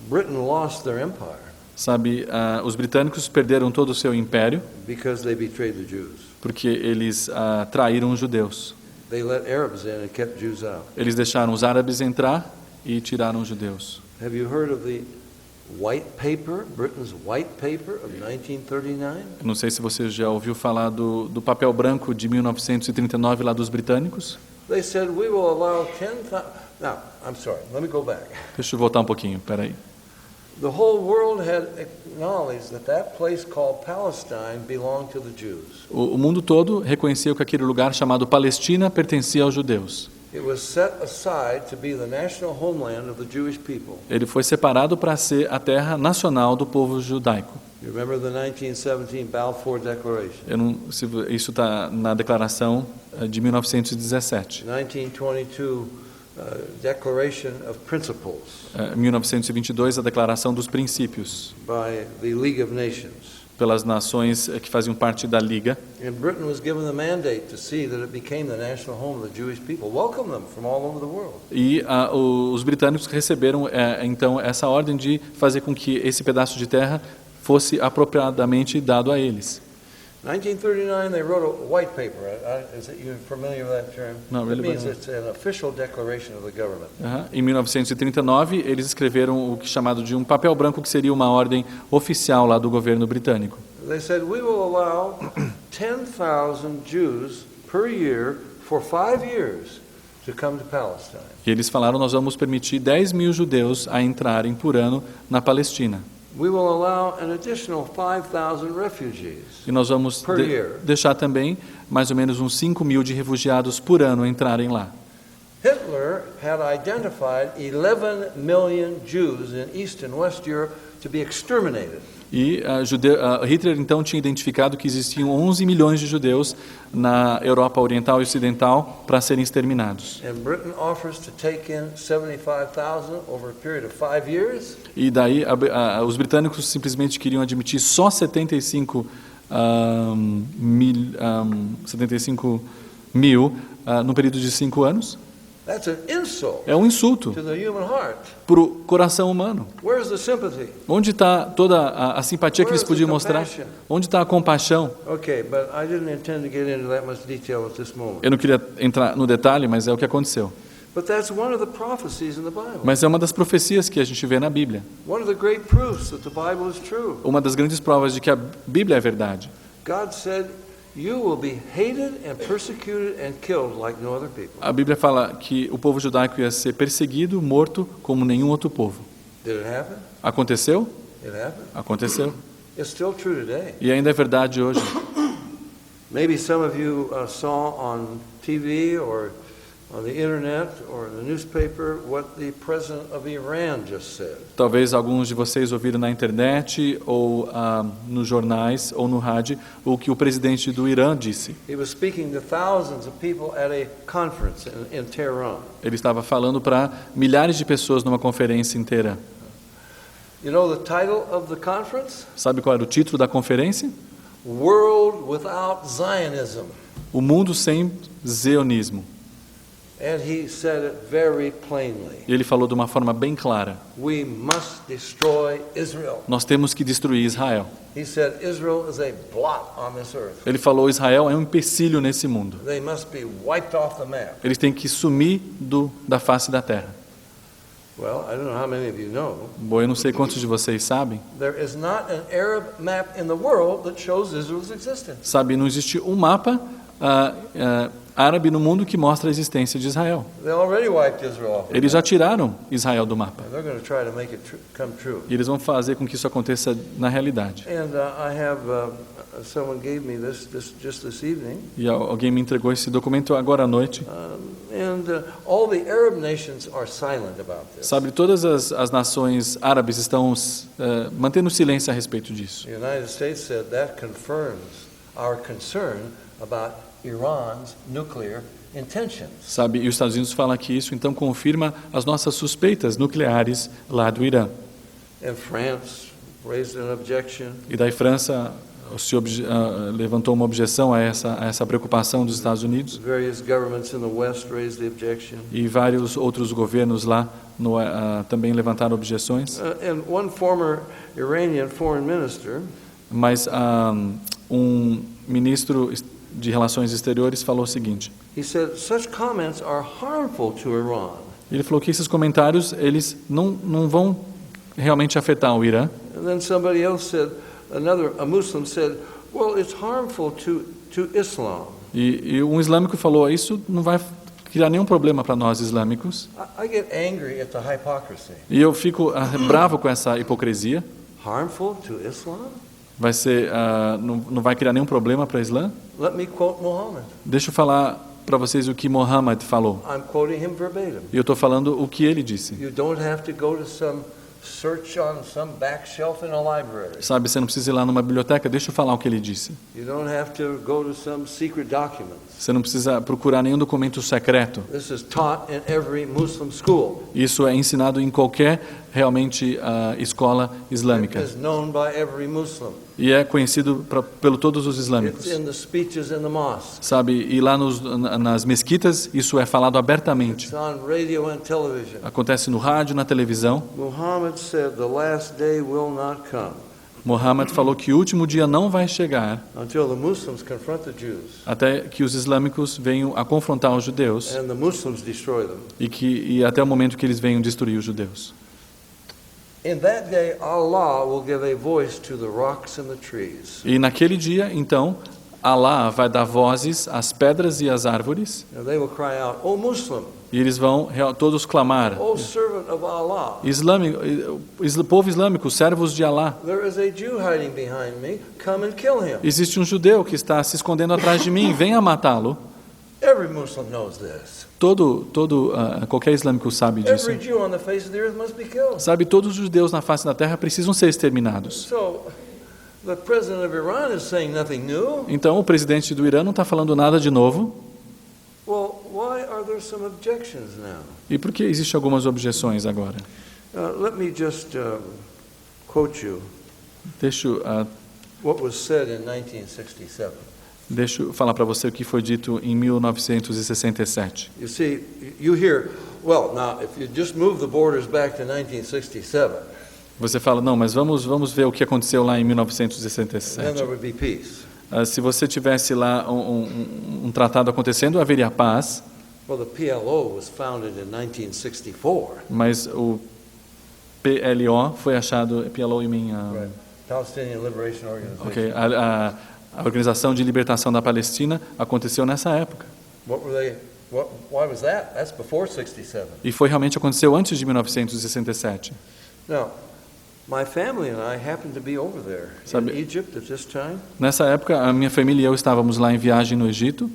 Britain lost their empire Sabe, os britânicos perderam todo o seu império because they betrayed the Jews. porque eles traíram os judeus. They let Arabs in and kept Jews out. Eles deixaram os árabes entrar e tiraram os judeus. Have you heard of the White Paper, Britain's White Paper of 1939? Não sei se você já ouviu falar do papel branco de 1939 lá dos britânicos. They said we will allow 10,000. Now, I'm sorry, let me go back. Deixa eu voltar um pouquinho, peraí. The whole world had acknowledged that that place called Palestine belonged to the Jews. O mundo todo reconheceu que aquele lugar chamado Palestina pertencia aos judeus. It was set aside to be the national homeland of the Jewish people. Ele foi separado para ser a terra nacional do povo judaico. You remember the 1917 Balfour Declaration? Isso está na declaração de 1917. 1922 Declaration of Principles 1922, a declaração dos princípios by the League of Nations. pelas nações que faziam parte da Liga. And Britain was given the mandate to see that it became the national home of the Jewish people. Welcome them from all over the world. E os britânicos receberam então essa ordem de fazer com que esse pedaço de terra fosse apropriadamente dado a eles. 1939, they wrote a white paper. Is it you familiar with that term? Not really, It means but- it's an official declaration of the government. Em 1939, eles escreveram o que é chamado de um papel branco, que seria uma ordem oficial lá do governo britânico. They said we will allow 10,000 Jews per year for 5 years to come to Palestine. E eles falaram: nós vamos permitir 10 mil judeus a entrarem por ano na Palestina. We will allow an additional 5,000 refugees. E nós vamos Per year. deixar também mais ou menos uns 5 mil de refugiados por ano entrarem lá. Hitler had identified 11 million Jews in East and West Europe to be exterminated. E Hitler então tinha identificado que existiam 11 milhões de judeus na Europa Oriental e Ocidental para serem exterminados. And Britain offers to take in 75,000 over a period of 5 years. E daí os britânicos simplesmente queriam admitir só 75 mil no período de 5 anos. That's an insult É um insulto to the human heart. para o coração humano. Where's the sympathy? Onde está toda a simpatia que eles podiam mostrar? Onde está a compaixão? Okay, but I didn't intend to get into that much detail at this moment. Eu não queria entrar no detalhe, mas é o que aconteceu. But that's one of the prophecies in the Bible. Mas é uma das profecias que a gente vê na Bíblia. One of the great proofs that the Bible is true. Uma das grandes provas de que a Bíblia é verdade. God said, "You will be hated and persecuted and killed like no other people." A Bíblia fala que o povo judaico ia ser perseguido, morto, como nenhum outro povo. Did it happen? Aconteceu? It happened. Aconteceu. It's still true today. E ainda é verdade hoje. Maybe some of you saw on TV or on the internet or in the newspaper what the president of Iran just said. Talvez alguns de vocês ouviram na internet ou nos jornais ou no rádio o que o presidente do Irã disse. He was speaking to thousands of people at a conference in Tehran. Ele estava falando para milhares de pessoas numa conferência inteira. You know the title of the conference? Sabe qual era o título da conferência? World Without Zionism. O mundo sem zionismo. And he said it very plainly. E ele falou de uma forma bem clara. We must destroy Israel. Nós temos que destruir Israel. He said Israel is a blot on this earth. Ele falou: Israel é um empecilho nesse mundo. They must be wiped off the map. Eles têm que sumir da face da terra. Well, I don't know how many of you know. Bom, eu não sei quantos de vocês sabem. There is not an Arab map in the world that shows Israel's existence. Sabe, não existe um mapa árabe no mundo que mostra a existência de Israel. They already wiped Israel off. Eles já tiraram Israel do mapa. And they're going to try to make it come true. E eles vão fazer com que isso aconteça na realidade. And I have someone gave me this just this evening. E alguém me entregou esse documento agora à noite. All the Arab nations are silent about this. Sabe, todas as nações árabes estão mantendo silêncio a respeito disso. The United States said that confirms our concern about Iran's nuclear intentions. Sabe, e os Estados Unidos falam que isso então confirma as nossas suspeitas nucleares lá do Irã. And France raised an objection. E daí França levantou uma objeção a essa preocupação dos Estados Unidos. Various governments in the West raised the objection. E vários outros governos lá também levantaram objeções. And one former Iranian foreign minister Mas ministro de Relações Exteriores falou o seguinte. he said such comments are harmful to Iran. Ele falou que esses comentários eles não vão realmente afetar o Irã. And then somebody else said, a Muslim said, well, it's harmful to Islam. E um islâmico falou, isso não vai criar nenhum problema para nós islâmicos. I get angry at the hypocrisy. E eu fico bravo com essa hipocrisia. Harmful to Islam? Vai ser, não vai criar nenhum problema para o Islã? Let me quote Muhammad. Deixa eu falar para vocês o que Muhammad falou. I'm quoting him verbatim. E eu estou falando o que ele disse. You don't have to go to some search on some back shelf in a library. Sabe, você não precisa ir lá numa biblioteca. Deixa eu falar o que ele disse. You don't have to go to some secret documents. Você não precisa procurar nenhum documento secreto. This is taught in every Muslim school. Isso é ensinado em qualquer, realmente, escola islâmica. It is known by every Muslim. E é conhecido pelo todos os It's islâmicos. in the speeches in the mosque. Sabe, e lá nas mesquitas, isso é falado abertamente. It's on radio and television. Acontece no rádio, na televisão. Muhammad said the last day will not come Muhammad falou que o último dia não vai chegar until the Muslims confront the Jews até que os islâmicos venham a confrontar os judeus and the Muslims destroy them. e até o momento que eles venham destruir os judeus. In that day, Allah will give a voice to the rocks and the trees. E naquele dia, então, Allah vai dar vozes às pedras e às árvores, And they will cry out, O Muslim, e eles vão todos clamar: O servant of Allah, povo islâmico, servos de Allah, there is a Jew hiding behind me, come and kill him. existe um judeu que está se escondendo atrás de mim, venha matá-lo. Every Muslim knows this. Qualquer islâmico sabe disso. Every Jew on the face of the earth must be killed. Sabe, todos os judeus na face da terra precisam ser exterminados. So, the president of Iran is saying nothing new. Então, o presidente do Irã não está falando nada de novo. Well, why are there some objections now? E por que existem algumas objeções agora? Let me just quote you Deixa what was said in 1967. eu falar para você o que foi dito em 1967. You see, you hear, well, now, if you just move the borders back to 1967, Você fala, não, mas vamos ver o que aconteceu lá em then 1967. there would be peace. Se você tivesse lá um tratado acontecendo, haveria paz, Well, the PLO was founded in 1964. mas o PLO foi achado, PLO em mim, Right. Palestinian Liberation Organization. ok, a Organização de Libertação da Palestina aconteceu nessa época. Why was that? That's before 67. E realmente aconteceu antes de 1967. Now, my family and I happened to be over there Sabe- in Egypt at this time. Nessa época, a minha família e eu estávamos lá em viagem no Egito.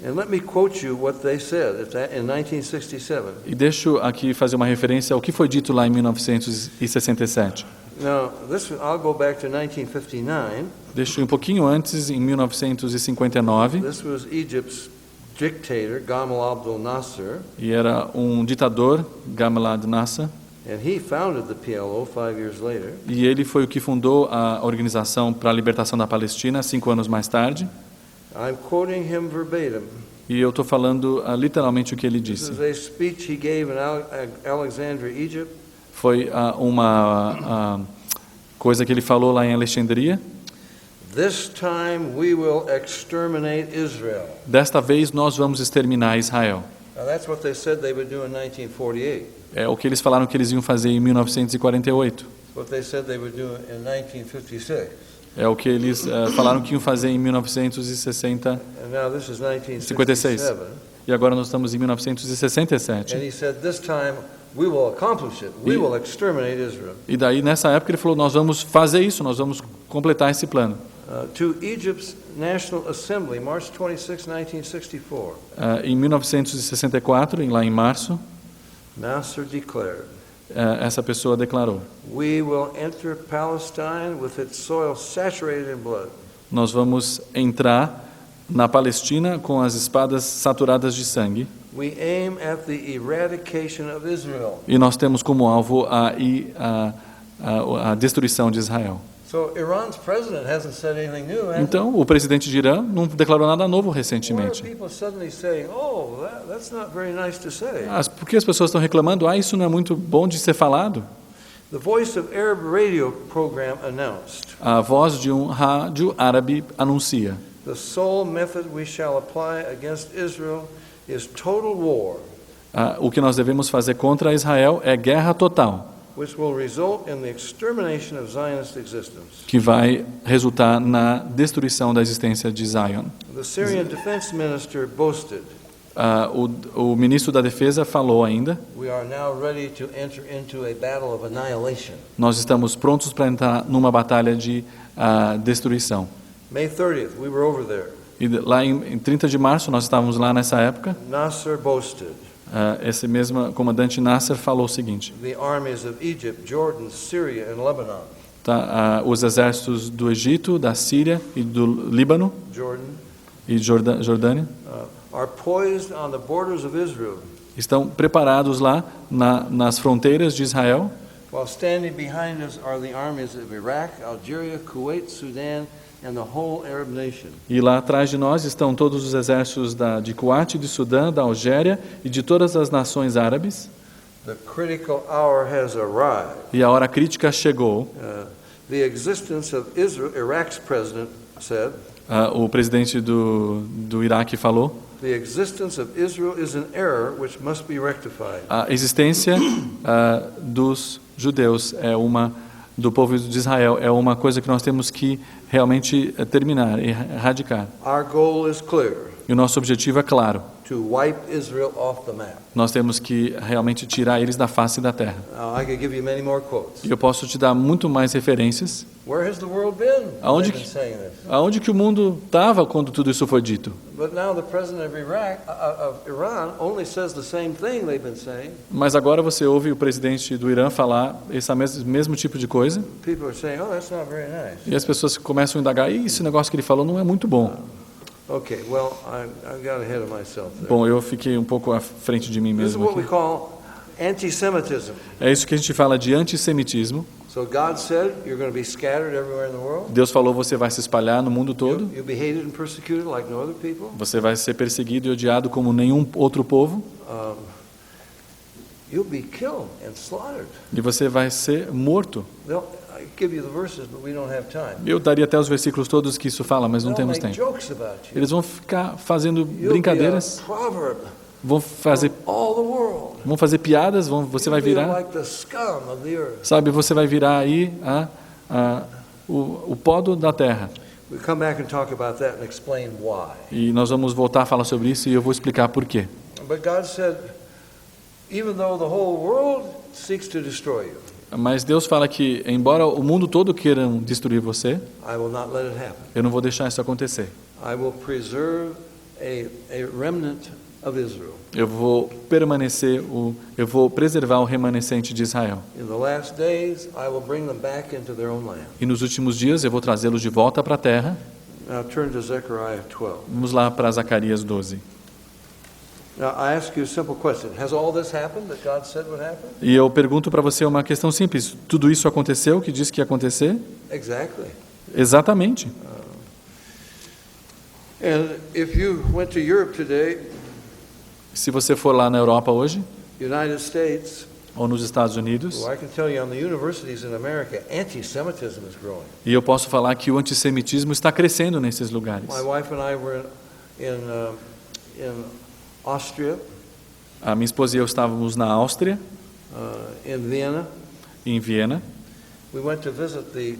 And let me quote you what they said in 1967. E deixo aqui fazer uma referência ao que foi dito lá em 1967. Now, I'll go back to 1959. Deixo um pouquinho antes, em 1959, This was Egypt's dictator, Gamal Abdel Nasser, e era um ditador, Gamal Abdel Nasser, and he founded the PLO 5 years later. e ele foi o que fundou a Organização para a Libertação da Palestina 5 anos mais tarde. I'm quoting him verbatim. E eu estou falando literalmente o que ele This disse. is a speech he gave in Alexandria, Egypt. Foi uma coisa que ele falou lá em Alexandria. This time we will exterminate Israel. Desta vez nós vamos exterminar Israel. Now that's what they said they would do in 1948. É o que eles falaram que eles iam fazer em 1948. What they said they would do in 1956. É o que eles falaram que iam fazer em 1960. And now this is 56. 1967. E agora nós estamos em 1967. And he said this time we will accomplish it. We will exterminate Israel. E daí, nessa época, ele falou, nós vamos fazer isso, nós vamos completar esse plano. To Egypt's National Assembly, March 26, 1964, Em 1964, lá em março, Nasser declared, essa pessoa declarou, we will enter Palestine with its soil saturated in blood. nós vamos entrar na Palestina com as espadas saturadas de sangue, We aim at the eradication of Israel. e nós temos como alvo a destruição de Israel. So Iran's president hasn't said anything new, has he? Então, o presidente de Irã não declarou nada novo Why are recentemente. people suddenly saying, oh, that's not very nice to say? Por que as pessoas estão reclamando? Isso não é muito bom de ser falado? The Voice of Arab radio program announced, A voz de um rádio árabe anuncia: the sole method we shall apply against Israel is total war. O que nós devemos fazer contra Israel é guerra total, which will result in the extermination of Zionist existence. que vai resultar na destruição da existência de Zion. The Syrian defense minister boasted, O ministro da Defesa falou ainda: we are now ready to enter into a battle of annihilation. nós estamos prontos para entrar numa batalha de destruição. May 30th, we were over there. E lá em 30 de março, nós estávamos lá nessa época, Nasser boasted, esse mesmo comandante Nasser falou o seguinte: the armies of Egypt, Jordan, Syria, and Lebanon. os exércitos do Egito, da Síria e do Líbano Jordan, e Jordânia are poised on the borders of Israel, estão preparados lá nas fronteiras de Israel, while standing behind us are the armies of Iraq, Algeria, Kuwait, Sudan, and the whole Arab nation. e lá atrás de nós estão todos os exércitos de Kuwait, de Sudã, da Algéria e de todas as nações árabes. The critical hour has arrived. E a hora crítica chegou. The existence of Israel, Iraq's president said, O presidente do Iraque falou: the existence of Israel is an error which must be rectified. a existência dos judeus do povo de Israel é uma coisa que nós temos que realmente terminar, erradicar. Our goal is clear, E o nosso objetivo é claro: to wipe Israel off the map. nós temos que realmente tirar eles da face da terra. Now, I could give you many more quotes. E eu posso te dar muito mais referências. Where has the world been? Aonde They've been que- saying this. Aonde que o mundo estava quando tudo isso foi dito? But now the president of Iran only says the same thing they've been saying. Mas agora você ouve o presidente do Irã falar esse mesmo tipo de coisa, People are saying, oh, that's not very nice. e as pessoas começam a indagar: esse negócio que ele falou não é muito bom. Okay, well, I got ahead of myself there. Bom, eu fiquei um pouco à frente de mim This is mesmo what we aqui. call anti-Semitism. É isso que a gente fala de antissemitismo. So God said you're going to be scattered everywhere in the world. Deus falou: você vai se espalhar no mundo todo, You'll be hated and persecuted like no other people. você vai ser perseguido e odiado como nenhum outro povo, You'll be killed and slaughtered. e você vai ser morto. I give you the verses, but we don't have time. Eu daria até os versículos todos que isso fala, mas não They'll temos make tempo. jokes about you. Eles vão ficar fazendo You'll brincadeiras, be a proverb vão fazer of all the world. piadas, você vai You'll be virar, like the scum of the earth. sabe, você vai virar aí o pó da terra. We'll come back and talk about that and explain why. E nós vamos voltar a falar sobre isso e eu vou explicar por quê. But God said, even though the whole world seeks to destroy you, Mas Deus fala que, embora o mundo todo queiram destruir você, I will not let it happen. eu não vou deixar isso acontecer. I will preserve a remnant of Israel. Eu vou preservar o remanescente de Israel. In the last days, I will bring them back into their own land. E nos últimos dias eu vou trazê-los de volta para a terra. Now turn to Zechariah 12. Vamos lá para Zacarias 12. Now I ask you a simple question. Has all this happened that God said would happen? E eu pergunto para você uma questão simples: tudo isso aconteceu, que disse que ia acontecer? Exactly. Exatamente. And if you went to Europe today, Se você for lá na Europa hoje, United States, ou nos Estados Unidos, well, I can tell you on the universities in America, anti-Semitism is growing. e eu posso falar que o antissemitismo está crescendo nesses lugares. My wife and I were in Austria, A minha esposa e eu estávamos na Áustria, in Vienna. em Viena, We went to visit the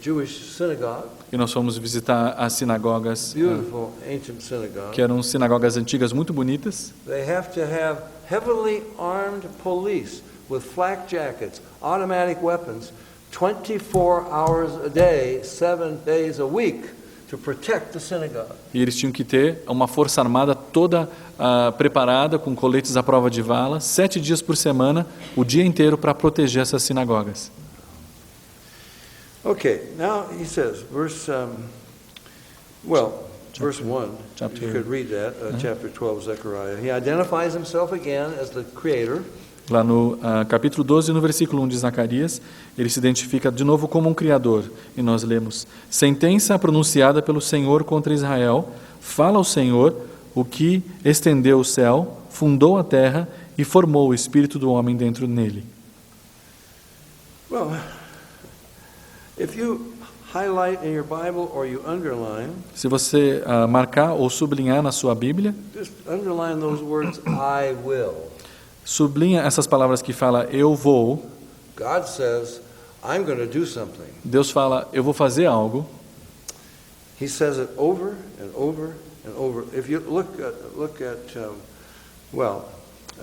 Jewish synagogue, e nós fomos visitar as sinagogas, beautiful ancient synagogue. que eram sinagogas antigas muito bonitas. They have to have heavily armed police with flak jackets, automatic weapons, 24 hours a day, 7 days a week to protect the synagogue. E eles tinham que ter uma força armada toda preparada, com coletes à prova de bala, 7 dias por semana, o dia inteiro, para proteger essas sinagogas. Okay, now he says, verse 1, Chapter- you could read that, chapter 12, Zechariah. He identifies himself again as the creator. Lá no capítulo 12, no versículo 1 de Zacarias, ele se identifica de novo como um criador. E nós lemos: sentença pronunciada pelo Senhor contra Israel, fala o Senhor, o que estendeu o céu, fundou a terra e formou o espírito do homem dentro nele. Well, if you highlight in your Bible or you underline, Se você marcar ou sublinhar na sua Bíblia, just underline those words, I will. sublinha essas palavras que fala eu vou. God says, I'm going to do something. Deus fala eu vou fazer algo. He says it over and over and over. If you look at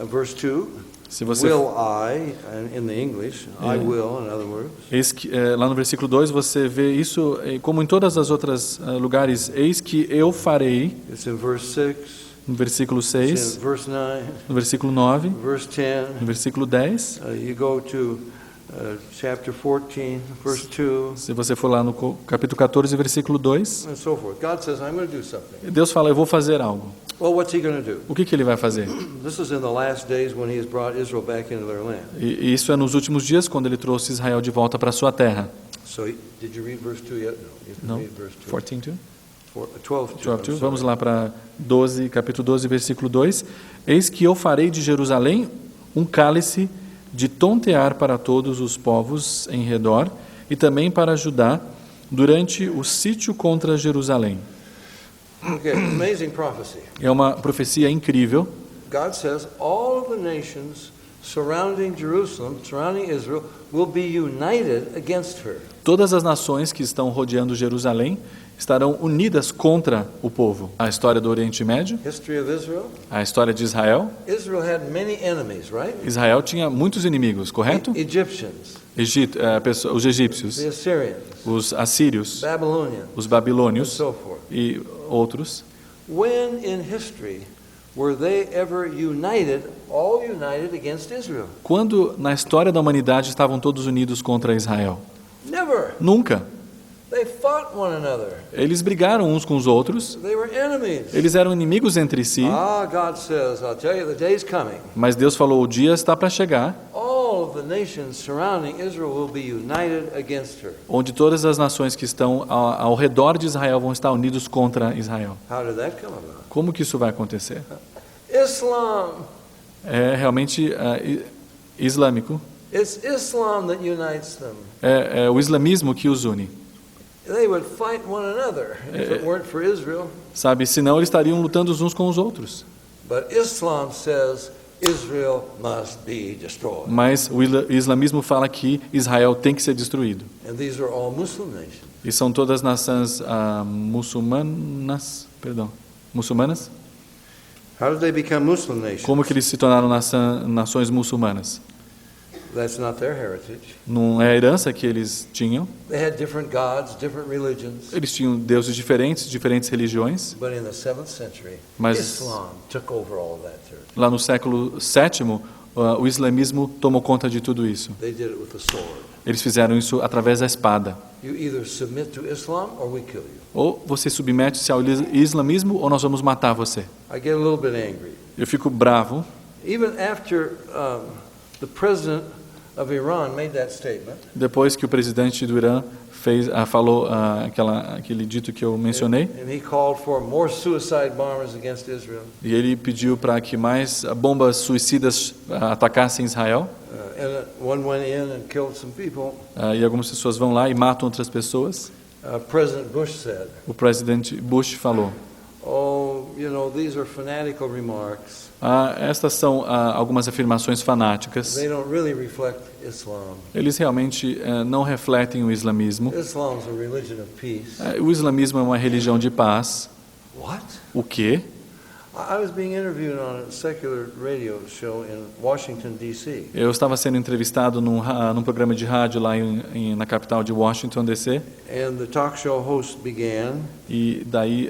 verse 2, Se você will I, in the English, I will, in other words. Eis que, lá no versículo 2 você vê isso, como em todas as outras lugares, eis que eu farei, It's in verse 6, no versículo it's in 6, verse 9, no versículo 9, verse 10. no versículo 10. You go to chapter 14, verse 2, Se você for lá no capítulo 14, versículo 2, and so forth. God says, I'm going to do something. Deus fala, eu vou fazer algo. Well, what's he going to do? O que ele vai fazer? This is in the last days when he has brought Israel back into their land. E isso é nos últimos dias, quando ele trouxe Israel de volta para a sua terra. So, did you read verse 2 yet? No. You can Não? read verse 2. 14:2? 12, 12:2. Vamos lá para 12, capítulo 12, versículo 2. Eis que eu farei de Jerusalém um cálice de tontear para todos os povos em redor e também para Judá durante o sítio contra Jerusalém. Okay, amazing prophecy. É uma profecia incrível. God says all of the nations surrounding Jerusalem, surrounding Israel, will be united against her. Todas as nações que estão rodeando Jerusalém estarão unidas contra o povo. A história do Oriente Médio, History of Israel. a história de Israel. Israel had many enemies, right? Israel tinha muitos inimigos, correto? Egyptians, Os egípcios, the Assyrians, os assírios, Babylonians, os and babilônios so forth. e outros. When in history were they ever united, all united against Israel? Quando na história da humanidade estavam todos unidos contra Israel? Never. Nunca. They fought one another. Eles brigaram uns com os outros, They were enemies. eles eram inimigos entre si, God says, I'll tell you, the day's coming. mas Deus falou, o dia está para chegar, All of the nations surrounding Israel will be united against her. onde todas as nações que estão ao redor de Israel vão estar unidos contra Israel. How did that come about? Como que isso vai acontecer? Islam. É realmente islâmico. It's Islam that unites them. É o islamismo que os une. They would fight one another if it weren't for Israel. Sabe, senão eles estariam lutando uns com os outros. But Islam says Israel must be destroyed. Mas o islamismo fala que Israel tem que ser destruído. And these are all Muslim nations. E são todas nações muçulmanas. How did they become Muslim nations? Como que eles se tornaram nações muçulmanas? That's not their heritage. Não é a herança que eles tinham. They had different gods, different religions. Eles tinham deuses diferentes, diferentes religiões. But in the 7th century, Mas- Islam took over all of that territory. Lá no século VII, o islamismo tomou conta de tudo isso. They did it with the sword. Eles fizeram isso através da espada. You either submit to Islam or we kill you. Ou você submete-se ao islamismo ou nós vamos matar você. I get a little bit angry. Eu fico bravo. Even after the president of Iran made that statement, Depois que o presidente do Irã falou aquele dito que eu mencionei, and he called for more suicide bombers against Israel, e ele pediu para que mais bombas suicidas atacassem Israel, and one went in and killed some people, e algumas pessoas vão lá e matam outras pessoas. President Bush said, O presidente Bush falou: these are fanatical remarks. estas são algumas afirmações fanáticas. They don't really reflect Islam. Eles realmente não refletem o islamismo. Islam is a religion of peace. O islamismo é uma religião de paz. What? O quê? I was being interviewed on a secular radio show in Washington, D.C. Eu estava sendo entrevistado num programa de rádio lá na capital de Washington, D.C. And the talk show host began, E daí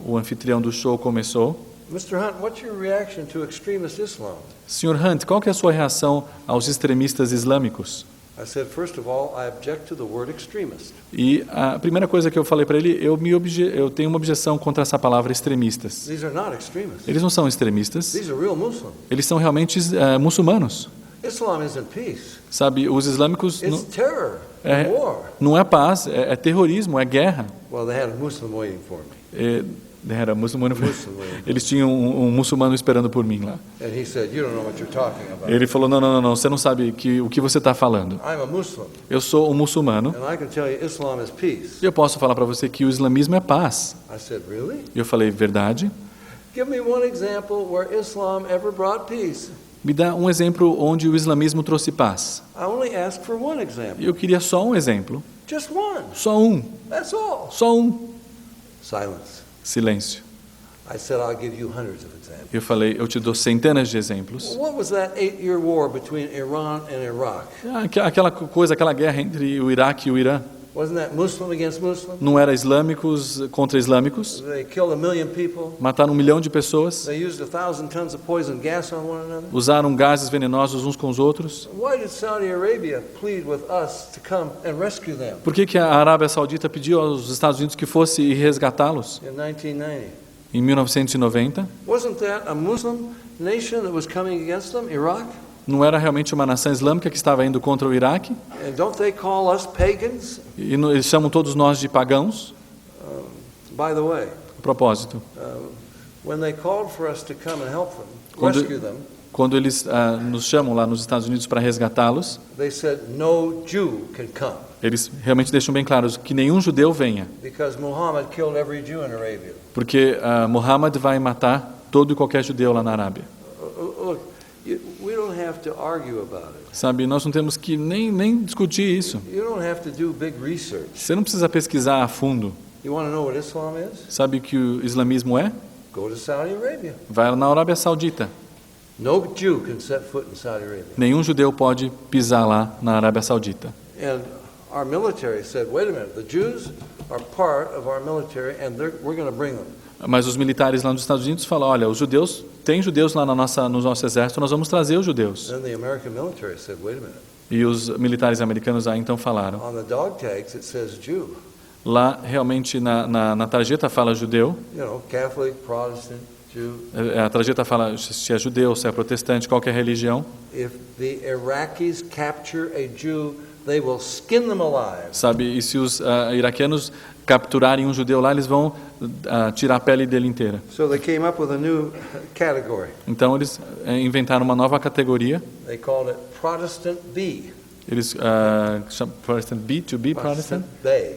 o anfitrião do show começou. Mr. Hunt, what's your reaction to extremist Islam? Sr. Hunt, qual que é a sua reação aos extremistas islâmicos? I said, first of all, I object to the word extremist. E a primeira coisa que eu falei para ele, eu tenho uma objeção contra essa palavra extremistas. These are not extremists. Eles não são extremistas, These are real Muslims. eles são realmente muçulmanos. Islam isn't peace. Sabe, os islâmicos It's terror and É. war. não é paz, é terrorismo, é guerra. Well, they had a Muslim waiting for me. Era muçulmano. Muslim. Eles tinham um muçulmano esperando por mim lá. And he said, "You don't know what you're talking about. Ele falou, não, você não sabe o que você está falando. I'm a Muslim, Eu sou um muçulmano and I can tell you Islam is peace." e eu posso falar para você que o islamismo é paz. I said, "Really? E eu falei, verdade? Give me one example where Islam ever brought peace." Me dá um exemplo onde o islamismo trouxe paz. I only asked for one E example. eu queria só um exemplo. Just one. Só um. That's all. Só um. Silence. Silêncio. I said, "I'll give you hundreds of examples." Eu falei, eu te dou centenas de exemplos. What was that 8-year war between Iran and Iraq? Aquela guerra entre o Iraque e o Irã. Wasn't that Muslim against Muslim? Não era islâmicos contra islâmicos. They killed 1 million people. Mataram 1 milhão de pessoas. They used 1,000 tons of poison gas on one another. Usaram gases venenosos uns com os outros. Why did Saudi Arabia plead with us to come and rescue them Por que a Arábia Saudita pediu aos Estados Unidos que fosse resgatá-los in 1990? em 1990? Wasn't that a Muslim nation that was coming against them, Iraq? Não era realmente uma nação islâmica que estava indo contra o Iraque? And don't they call us pagans? E eles chamam todos nós de pagãos? By the way, A propósito, when they called for us to come and help them, Quando- rescue them, quando eles nos chamam lá nos Estados Unidos para resgatá-los, they said no Jew can come eles realmente deixam bem claro que nenhum judeu venha, because Muhammad killed every Jew in Arabia. porque Muhammad vai matar todo e qualquer judeu lá na Arábia. Look, we don't have to argue about it. Sabe, nós não temos que nem discutir isso. You don't have to do big research. Você não precisa pesquisar a fundo. You want to know what Islam is? Sabe o que o islamismo é? Go to Saudi Arabia. Vai na Arábia Saudita. No Jew can set foot in Saudi Arabia. Nenhum judeu pode pisar lá na Arábia Saudita. And our military said, wait a minute, the Jews are part of our military and we're going to bring them. Mas os militares lá nos Estados Unidos falam, olha, tem judeus lá no nosso exército, nós vamos trazer os judeus. Then the American military said, wait a minute, E os militares americanos aí então falaram, on the dog tags it says Jew. lá realmente na tarjeta fala judeu, You know, Catholic, Protestant, Jew. a tarjeta fala se é judeu, se é protestante, qualquer religião. If the Iraqis capture a Jew, they will skin them alive. Sabe, e se os iraquianos capturarem um judeu lá, eles vão tirar a pele dele inteira. So they came up with a new category. Então eles inventaram uma nova categoria. They called it Protestant B. Eles chamam Protestant B, to be Protestant. Bay.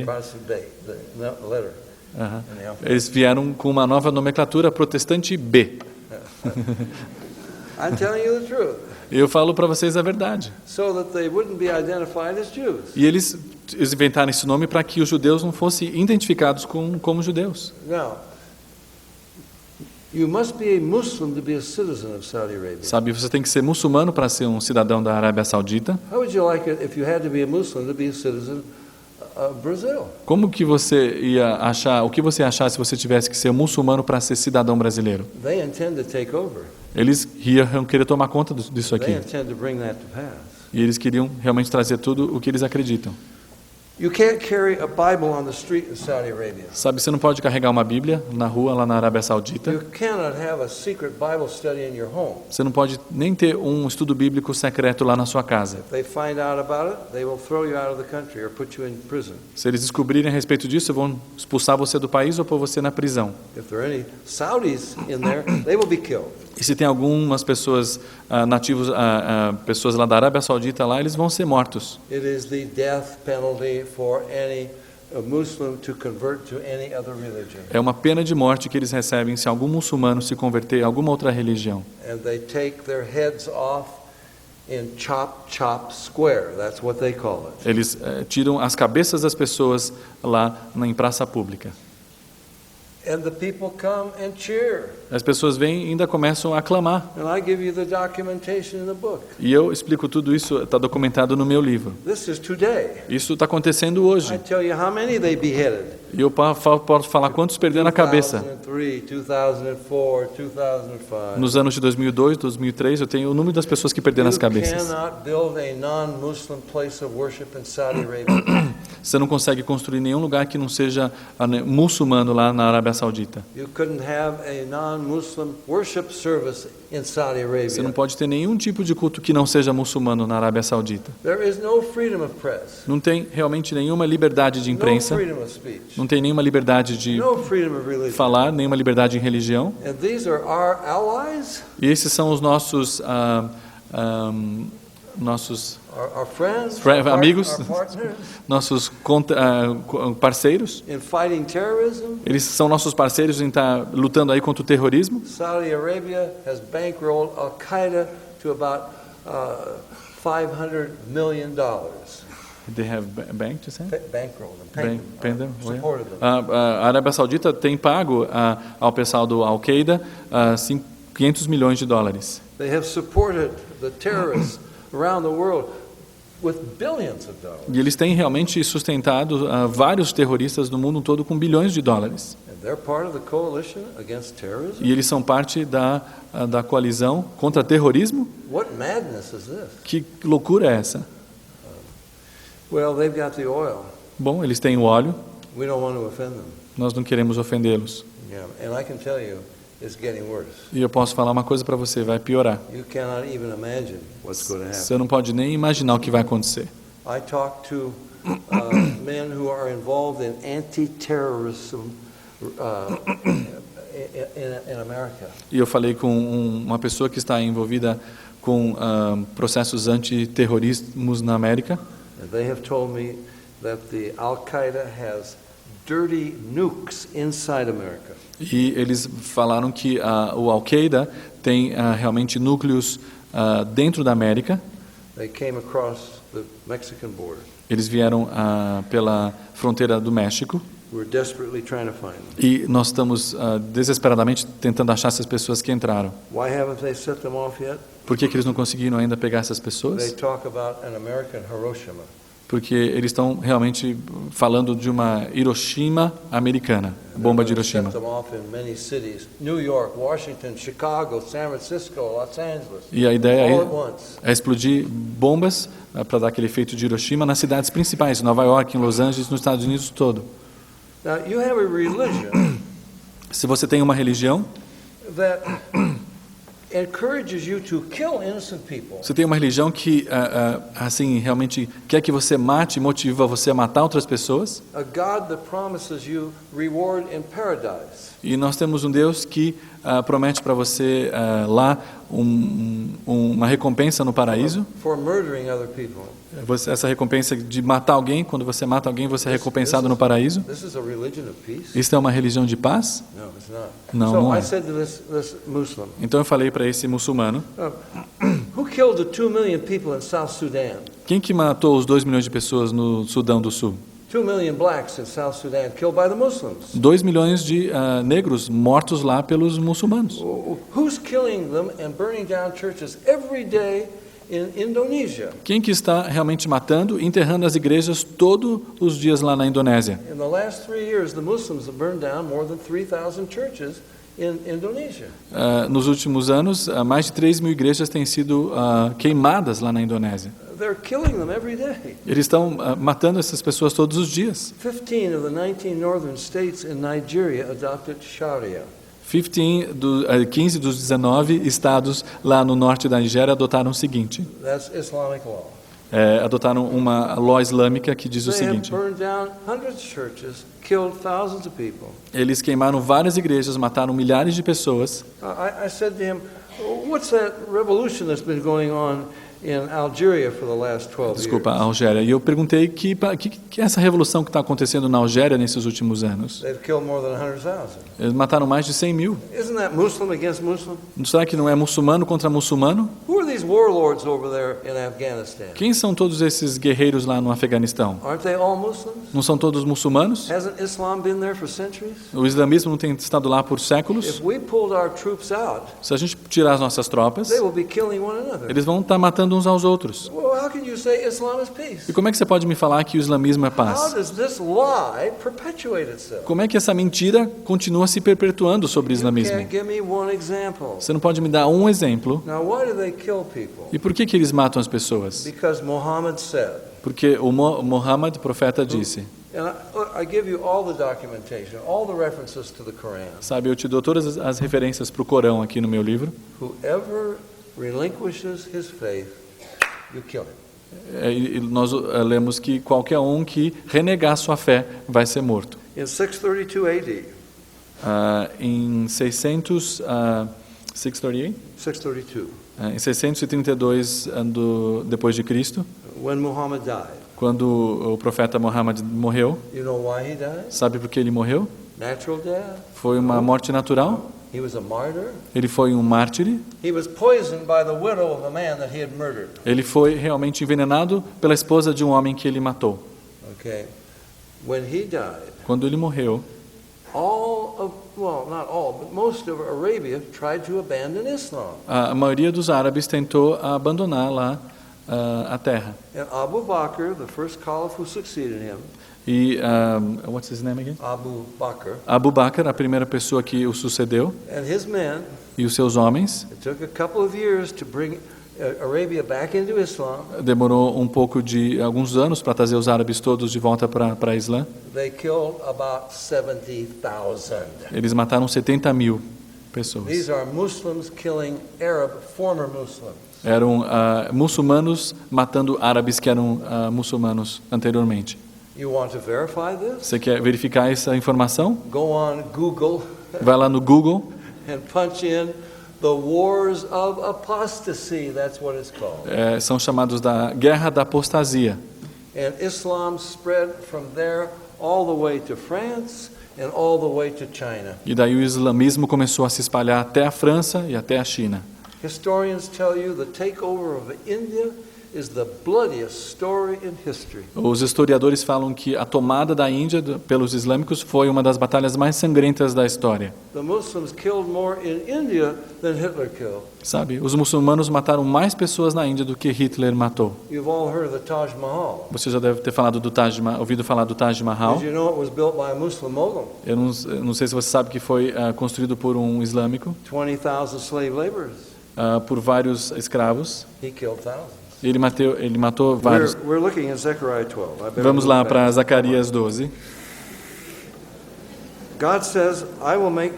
Protestant Bay, the letter Aham. in the alphabet. Eles vieram com uma nova nomenclatura, protestante B. I'm telling you the truth, E eu falo para vocês a verdade. so that they wouldn't be identified as Jews. E eles inventaram esse nome para que os judeus não fossem identificados como judeus. Now, you must be a Muslim to be a citizen of Saudi Arabia. Sabe, você tem que ser muçulmano para ser um cidadão da Arábia Saudita. How would you like it if you had to be a Muslim to be a citizen of Brazil? Como que você ia achar, o que você ia achar se você tivesse que ser muçulmano para ser cidadão brasileiro? They intend to take over. Eles iam querer tomar conta disso They aqui. intend to bring that to pass. E eles queriam realmente trazer tudo o que eles acreditam. You can't carry a Bible on the street in Saudi Arabia. Sabe, você não pode carregar uma Bíblia na rua lá na Arábia Saudita. You cannot have a secret Bible study in your home. Você não pode nem ter um estudo bíblico secreto lá na sua casa. If they find out about it, they will throw you out of the country or put you in prison. Se eles descobrirem a respeito disso, vão expulsar você do país ou pôr você na prisão. If there are any Saudis in there, they will be killed. E se tem algumas pessoas nativos, pessoas lá da Arábia Saudita lá, eles vão ser mortos. It is the death penalty for any Muslim to convert to any other religion. É uma pena de morte que eles recebem se algum muçulmano se converter a alguma outra religião. And they take their heads off in Chop Square. That's what they call it. Eles tiram as cabeças das pessoas lá em praça pública. And the people come and cheer. As pessoas vêm e ainda começam a aclamar. And I give you the documentation in the book. E eu explico tudo isso, está documentado no meu livro. This is today. Isso está acontecendo I hoje. tell you how many they beheaded. E eu posso falar quantos perderam a cabeça. 2003, 2004, 2005. Nos anos de 2002, 2003, eu tenho o número das pessoas que perderam as You cabeças. cannot build a non-Muslim place of worship in Saudi Arabia. Você não consegue construir nenhum lugar que não seja muçulmano lá na Arábia Saudita. You couldn't have a non-Muslim worship service in Saudi Você não Arabia. pode ter nenhum tipo de culto que não seja muçulmano na Arábia Saudita. There is no freedom of press, Não tem realmente nenhuma liberdade de no imprensa, freedom of speech, não tem nenhuma liberdade de no freedom of religion. falar, nenhuma liberdade em religião. And these are our allies, E esses são os nossos our friends, amigos, our partners nossos parceiros. in fighting terrorism. Eles são nossos parceiros em estar lutando aí contra o terrorismo. Saudi Arabia has bankrolled Al-Qaeda to about $500 million. They have banked, you say? Bankrolled them, paid them, supported them. A Arábia Saudita tem pago ao pessoal do Al-Qaeda $500 milhões. They have supported the terrorists around the world with billions of dollars. E eles têm realmente sustentado vários terroristas do mundo todo com bilhões de dólares. And they're part of the coalition against terrorism. E eles são parte da coalizão contra terrorismo? What madness is this? Que loucura é essa? Well, they've got the oil. Bom, eles têm o óleo, We don't want to offend them. nós não queremos ofendê-los. Yeah, and I can tell you, it's getting worse. E eu posso falar uma coisa para você, vai piorar. You cannot even imagine what's going to happen. Você não pode nem imaginar o que vai acontecer. I talk to men who are involved in anti-terrorism in America. E eu falei com uma pessoa que está envolvida com processos antiterrorismos na América. And they have told me that the Al-Qaeda has dirty nukes inside America. E eles falaram que o Al-Qaeda tem realmente núcleos dentro da América. They came across the Mexican border. Eles vieram pela fronteira do México. We're desperately trying to find them. E nós estamos desesperadamente tentando achar essas pessoas que entraram. Why haven't they set them off yet? Por que eles não conseguiram ainda pegar essas They pessoas? talk about an American Hiroshima. Porque eles estão realmente falando de uma Hiroshima americana, bomba de Set Hiroshima. them off in many cities: New York, Washington, Chicago, San Francisco, Los Angeles. E a ideia All aí at once. é explodir bombas para dar aquele efeito de Hiroshima nas cidades principais, em Nova York, em Los Angeles, nos Estados Unidos todo. Now you have a religion Se você tem uma religião, that encourages you to kill innocent people. você tem uma religião que assim realmente quer que você mate, motiva você a matar outras pessoas. A God that promises you reward in paradise. E nós temos um Deus que promete para você lá uma recompensa no paraíso. For murdering other people. Essa recompensa de matar alguém, quando você mata alguém, você é recompensado no paraíso. This is a religion of peace? Isso é uma religião de paz? No, it's not. Não, So não I é. said to this Muslim, Então eu falei para esse muçulmano, who killed the 2 million people in South Sudan? quem que matou os 2 milhões de pessoas no Sudão do Sul? 2 million blacks in South Sudan killed by the Muslims. 2 milhões de negros mortos lá pelos muçulmanos. Who's killing them and burning down churches every day in Indonesia? Quem que está realmente matando e enterrando as igrejas todos os dias lá na Indonésia? In the last 3 years, the Muslims have burned down more than 3,000 churches in Indonesia. Nos últimos anos, mais de 3 mil igrejas têm sido queimadas lá na Indonésia. They're killing them every day. Eles estão matando essas pessoas todos os dias. 15 of the 19 northern states in Nigeria adopted Sharia. 15 dos 19 estados lá no norte da Nigéria adotaram o seguinte. That's Islamic law. Adotaram uma lei islâmica que diz o They have seguinte. burned down hundreds of churches, killed thousands of people. Eles queimaram várias igrejas, mataram milhares de pessoas. I said to him, what's that revolution that's been going on in Algeria for the last 12 Desculpa, years? Algéria. E eu perguntei que é essa revolução que está acontecendo na Algéria nesses últimos anos. They've killed more than 100,000. Eles mataram mais de 100 mil. Isn't that Muslim against Muslim? Será que não é muçulmano contra muçulmano? Who are these warlords over there in Afghanistan? Quem são todos esses guerreiros lá no Afeganistão? Aren't they all Muslims? Não são todos muçulmanos? Hasn't Islam been there for centuries? O islamismo não tem estado lá por séculos? If we pulled our troops out, Se a gente tirar as nossas tropas, they will be killing one another. eles vão estar matando uns aos outros. Well, how can you say Islam is peace? E como é que você pode me falar que o islamismo é How paz? does this lie perpetuate itself? Como é que essa mentira continua se perpetuando sobre o You islamismo? can't give me one example. Você não pode me dar um exemplo. Now, why do they kill people? E por que eles matam as pessoas? Because Muhammad said, Porque o Muhammad, profeta, disse, And I give you all the documentation, all the references to the Quran. sabe, eu te dou todas as referências para o Corão aqui no meu livro. Whoever relinquishes his faith, you kill him. E nós lemos que qualquer um que renegar sua fé vai ser morto. In 632 AD, Em 638? 632, Em 632 depois de Cristo, when Muhammad died, quando o profeta Muhammad morreu, you know why he died? sabe por que ele morreu? Natural death? Foi uma morte natural. He was a martyr? Ele foi um mártir. He was poisoned by the widow of the man that he had murdered. Ele foi realmente envenenado pela esposa de um homem que ele matou. Okay. When he died, Quando ele morreu, not all, but most of Arabia tried to abandon Islam. a maioria dos árabes tentou abandonar lá a terra. And Abu Bakr, the first caliph who succeeded him, E what's his name again? Abu Bakr, Abu Bakr, a primeira pessoa que o sucedeu, and his men, e os seus homens, it took a couple of years to bring Arabia back into Islam. demorou alguns anos para trazer os árabes todos de volta para Islã. They killed about 70,000. Eles mataram 70.000 pessoas. These are Muslims killing Arab former Muslims. Eram muçulmanos matando árabes que eram muçulmanos anteriormente. You want to verify this? Você quer verificar essa informação? Go on Google Vai lá no Google, and punch in the Wars of Apostasy. That's what it's called. são chamados da Guerra da Apostasia. And Islam spread from there all the way to France and all the way to China. E daí o islamismo começou a se espalhar até a França e até a China. Historians tell you the takeover of India is the bloodiest story in history. Os historiadores falam que a tomada da Índia pelos islâmicos foi uma das batalhas mais sangrentas da história. The Muslims killed more in India than Hitler killed. Sabe, os muçulmanos mataram mais pessoas na Índia do que Hitler matou. You've all heard of the Taj Mahal. Você já deve ter ouvido falar do Taj Mahal. Did you know it was built by a Muslim Mogul? Eu não sei se você sabe que foi construído por um islâmico, 20,000 slave laborers. por vários escravos. He killed thousands. Ele matou vários. We're looking at Zechariah 12. I better Vamos move lá back. para Zacarias 12. God says, I will make,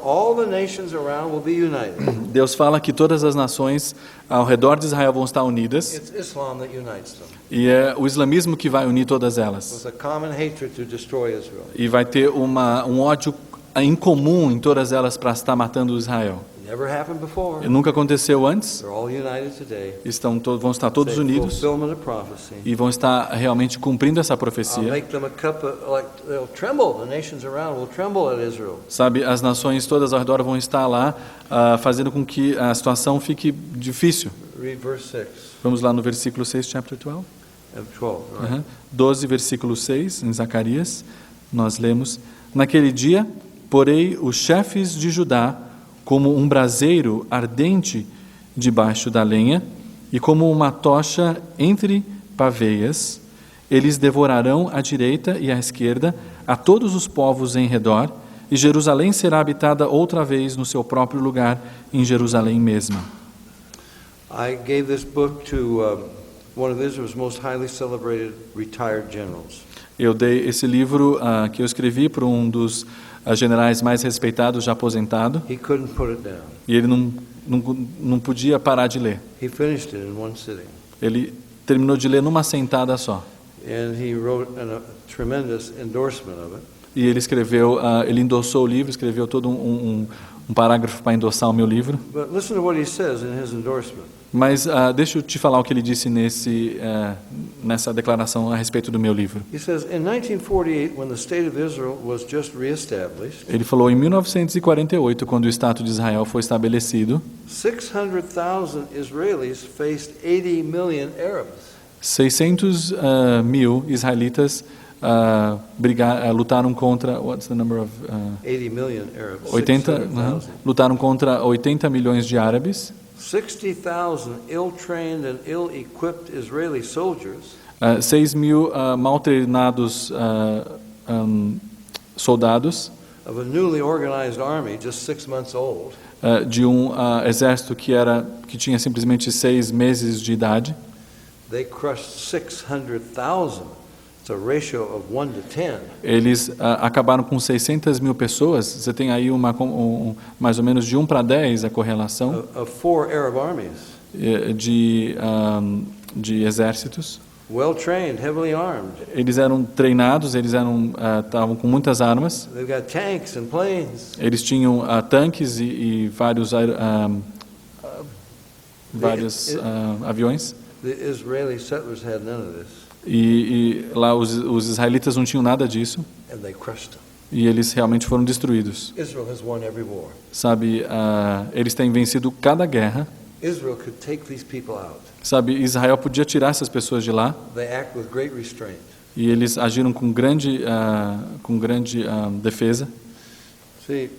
all the nations around will be united. Deus fala que todas as nações ao redor de Israel vão estar unidas, It's Islam that unites them. e é o islamismo que vai unir todas elas. With a common hatred to destroy Israel. E vai ter um ódio em comum em todas elas para estar matando Israel. It never happened before. Nunca aconteceu antes. They're all united today. Vão estar todos It's a unidos fulfillment of prophecy. e vão estar realmente cumprindo essa I'll profecia. make them a cup of, they'll tremble. The nations around will tremble at Israel. Sabe, as nações todas ao redor vão estar lá fazendo com que a situação fique difícil. Read verse 6 Vamos lá no versículo 6, chapter 12. and 12. Right? 12, versículo 6, em Zacarias, nós lemos: Naquele dia, porei os chefes de Judá como um braseiro ardente debaixo da lenha e como uma tocha entre paveias. Eles devorarão à direita e à esquerda a todos os povos em redor, e Jerusalém será habitada outra vez no seu próprio lugar, em Jerusalém mesma. I gave this book to one of Israel's most highly celebrated retired generals. Eu dei esse livro que eu escrevi para um dos generais mais respeitados, já aposentado, He couldn't put it down. e ele não podia parar de ler. He finished it in one sitting. Ele terminou de ler numa sentada só. And he wrote a tremendous endorsement of it. E ele ele endossou o livro, escreveu todo um parágrafo para endossar o meu livro. But listen to what he says in his endorsement. Mas deixa eu te falar o que ele disse nessa declaração a respeito do meu livro. He says, in 1948, when the state of Israel was just reestablished, Ele falou, em 1948, quando o Estado de Israel foi estabelecido, 600,000 Israelis faced 80 million Arabs. 600 mil israelitas lutaram contra, what's the number of 80 million Arabs. 80, lutaram contra 80 milhões de árabes, 60,000 ill-trained and ill-equipped Israeli soldiers 6 mil mal treinados soldados of a newly organized army just 6 months old de exército que tinha simplesmente 6 meses de idade, They crushed 600,000. It's a ratio of 1 to 10. Eles acabaram com 600 mil pessoas. Você tem aí mais ou menos de 1 para 10 a correlação Of 4 Arab armies, de exércitos. well trained, heavily armed. Eles eram treinados, estavam com muitas armas. They've got tanks and planes. Eles tinham tanques e vários aviões. The Israeli settlers had none of this, E lá os israelitas não tinham nada disso. and they crushed them. E eles realmente foram destruídos. Israel has won every war. Sabe, eles têm vencido cada guerra. Israel could take these people out. Sabe, Israel podia tirar essas pessoas de lá. They act with great restraint. E eles agiram com grande defesa. See,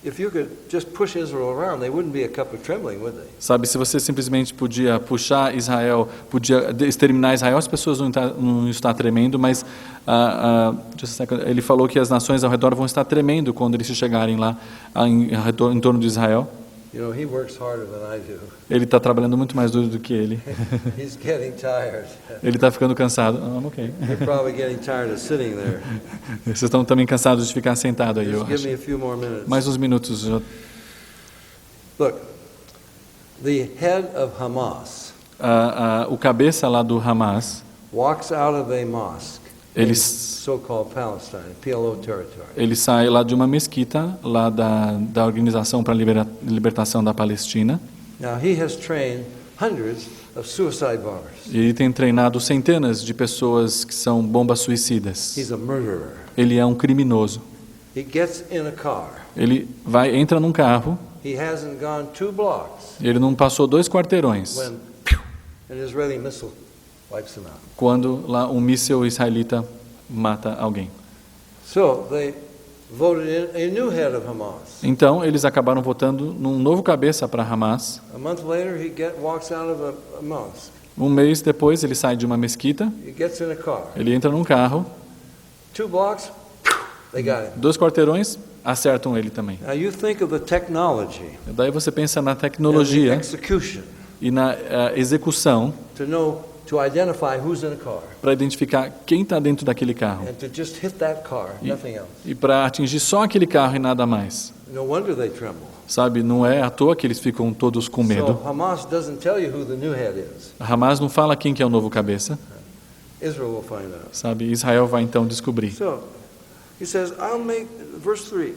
if you could just push Israel around, they wouldn't be a cup of trembling, would they? Sabe, se você simplesmente podia puxar Israel, podia exterminar Israel, as pessoas não iam estar tremendo, mas ele falou que as nações ao redor vão estar tremendo quando eles chegarem lá em torno de Israel. You know, he works harder than I do. Ele está trabalhando muito mais duro do que ele. He's getting tired. Ele está ficando cansado. Ok. You're probably getting tired of sitting there. Vocês estão também cansados de ficar sentado aí, eu Just give me acho. a few more minutes. Mais uns minutos. Look, the head of Hamas O cabeça lá do Hamas, walks out of a mosque in Eles- so-called Palestine, PLO territory. ele sai lá de uma mesquita, lá da Organização para a Libertação da Palestina, Now, he has trained hundreds of suicide bombers. e ele tem treinado centenas de pessoas que são bombas suicidas. He's a murderer. Ele é um criminoso. He gets in a car. Ele entra num carro, He hasn't gone 2 blocks ele não passou 2 quarteirões, when an Israeli missile wipes him out. quando lá um míssil israelita mata alguém. So they voted in a new head of Hamas. Então, eles acabaram votando num novo cabeça para Hamas. A month later, he walks out of a mosque. Um mês depois, ele sai de uma mesquita, He gets in a car. ele entra num carro, 2 blocks, they got him. 2 quarteirões, acertam ele também. Now you think of the technology Daí você pensa na and the tecnologia execution e na execução to identify who's in a car para identificar quem está dentro daquele carro. and to just hit that car, nothing else. E para atingir só aquele carro e nada mais. No wonder they tremble. Sabe, não é à toa que eles ficam todos com medo. So Hamas doesn't tell you who the new head is. Hamas não fala quem que é o novo cabeça, Israel will find out. sabe? Israel vai então descobrir. So he says, verse 3,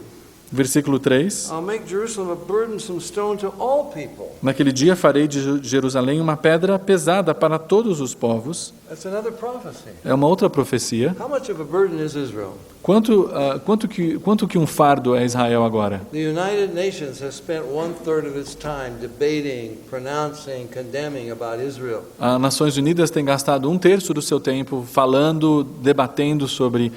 Versículo 3. I'll make Jerusalem a burdensome stone to all people. Naquele dia farei de Jerusalém uma pedra pesada para todos os povos. That's another prophecy. É uma outra profecia. How much of a burden is Israel? Quanto que um fardo é Israel agora? The United Nations has spent 1/3 of its time debating, pronouncing, condemning about Israel. As Nações Unidas tem gastado 1/3 do seu tempo falando, debatendo sobre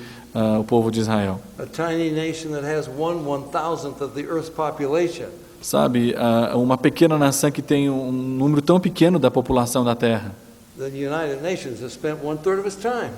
o povo de Israel. A tiny nation that has 1/1000th of the Earth's population. Sabe, uma pequena nação que tem um número tão pequeno da população da Terra. The United Nations has spent 1/3 of its time.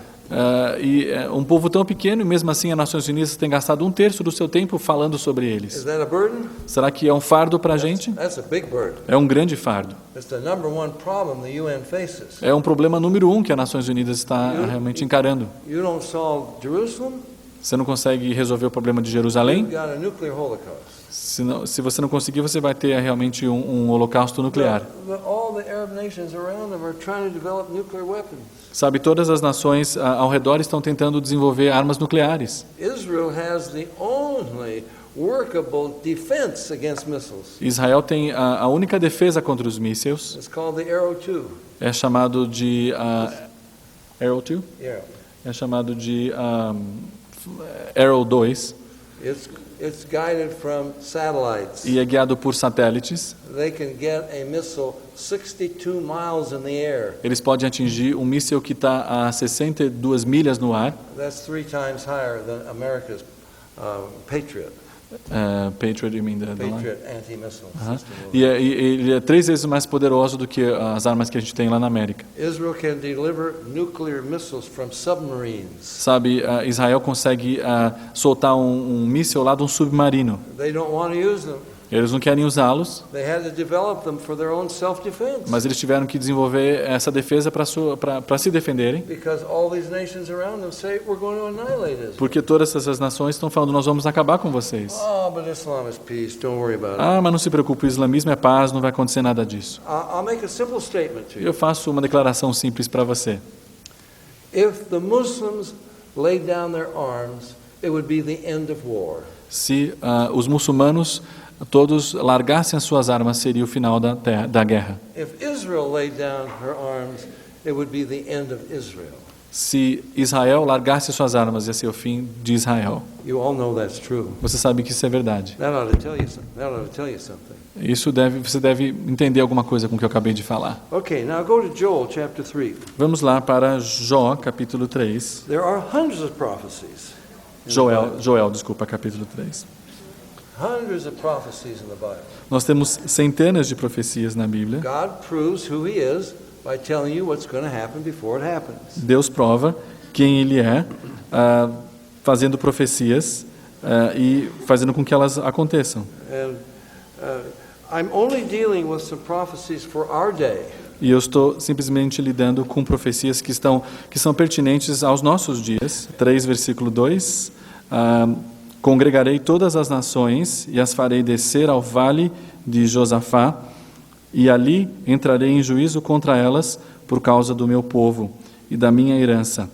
Um povo tão pequeno e mesmo assim as Nações Unidas tem gastado 1/3 do seu tempo falando sobre Is eles. that a burden? Será que é um fardo para a gente? That's a big burden. É um grande fardo. It's the number one problem the UN faces. É um problema número 1 que as Nações Unidas está realmente encarando. You don't solve Jerusalem, Você não consegue resolver o problema de Jerusalém? you've got a nuclear holocaust. Se você não conseguir, você vai ter realmente um holocausto nuclear. All the Arab nations around them are trying to develop nuclear weapons. Sabe, todas as nações ao redor estão tentando desenvolver armas nucleares. Israel has the only workable defense against missiles. Israel tem a única defesa contra os mísseis. It's called the Arrow 2. É chamado de Arrow 2? Yeah. É chamado de Arrow 2 It's guided from satellites. e é guiado por satélites. They can get a missile 62 miles in the air. Eles podem atingir um míssil que está a 62 milhas no ar. That's 3 times higher than America's Patriot Patriot, you mean the line? Patriot anti-missile Aham. system. E ele é 3 vezes mais poderoso do que as armas que a gente tem lá na América. Israel can deliver nuclear missiles from submarines. Sabe, Israel consegue soltar um míssil lá de um submarino. They don't want to use them. Eles não querem usá-los, They had to develop them for their own self-defense. mas eles tiveram que desenvolver essa defesa para se defenderem, Because all these nations around them say, we're going to annihilate Israel. porque todas essas nações estão falando, nós vamos acabar com vocês. Oh, but Islam is peace. Don't worry about it. Ah, mas não se preocupe, o islamismo é paz, não vai acontecer nada disso. I'll make a simple statement to you. Eu faço uma declaração simples para você. If the Muslims laid down their arms, it would be the end of war. Se os muçulmanos todos largassem as suas armas, seria o final da guerra. If Israel laid down her arms, it would be the end of Israel. Se Israel largasse suas armas, ia ser o fim de Israel. You all know that's true. Você sabe que isso é verdade. That ought to tell you something. That ought to tell you something. Você deve entender alguma coisa com o que eu acabei de falar. Okay, now go to Joel chapter 3. Vamos lá para Jó, capítulo 3. There are hundreds of prophecies. in the Bible. Joel, desculpa, capítulo 3. Hundreds of prophecies in the Bible. Nós temos centenas de profecias na Bíblia. God proves who He is by telling you what's going to happen before it happens. Deus prova quem Ele é, fazendo profecias e fazendo com que elas aconteçam. And I'm only dealing with some prophecies for our day. E eu estou simplesmente lidando com profecias que são pertinentes aos nossos dias. 3, versículo 2. Congregarei todas as nações e as farei descer ao vale de Josafá, e ali entrarei em juízo contra elas por causa do meu povo e da minha herança,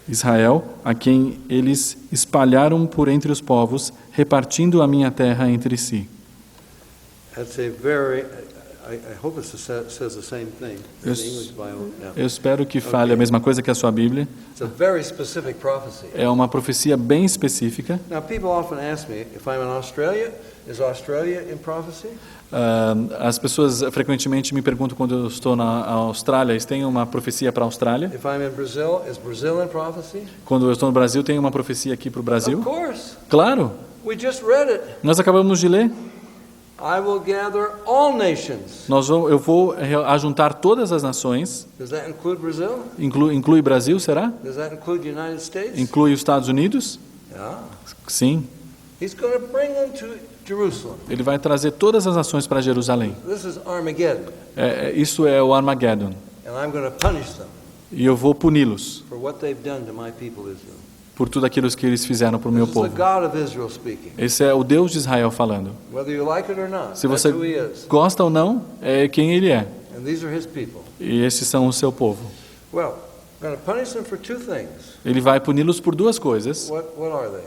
Israel, a quem eles espalharam por entre os povos, repartindo a minha terra entre si. That's a very, I hope it says the same thing in the English Bible. Yeah. Eu espero que fale a mesma coisa que a sua Bíblia. It's a very specific prophecy. É uma profecia bem específica. Now, people often ask me, if I'm in Australia, is Australia in prophecy? As pessoas frequentemente me perguntam quando eu estou na Austrália, eles têm uma profecia para a Austrália? If I'm in Brazil, is Brazil in prophecy? Quando eu estou no Brasil, tem uma profecia aqui para o Brasil? Of course. Claro, We just read it. nós acabamos de ler. I will gather all nations. Eu vou ajuntar todas as nações, Does that include Brazil? inclui Brasil, será? Does that include the United States? Inclui os Estados Unidos? Yeah. Sim. He's going to bring them to Jerusalem. Ele vai trazer todas as nações para Jerusalém. This is Armageddon, Isso é o Armageddon. and I'm going to punish them E eu vou puni-los for what they've done to my people Israel. por tudo aquilo que eles fizeram para o meu This is the povo. God of Israel speaking. Esse é o Deus de Israel falando. Whether you like it or not, Se that's você who He is. gosta ou não, é quem ele é. And these are His people. E esses são o seu povo. Well, I'm going to punish them for two things. Ele vai puni-los por duas coisas. What are they?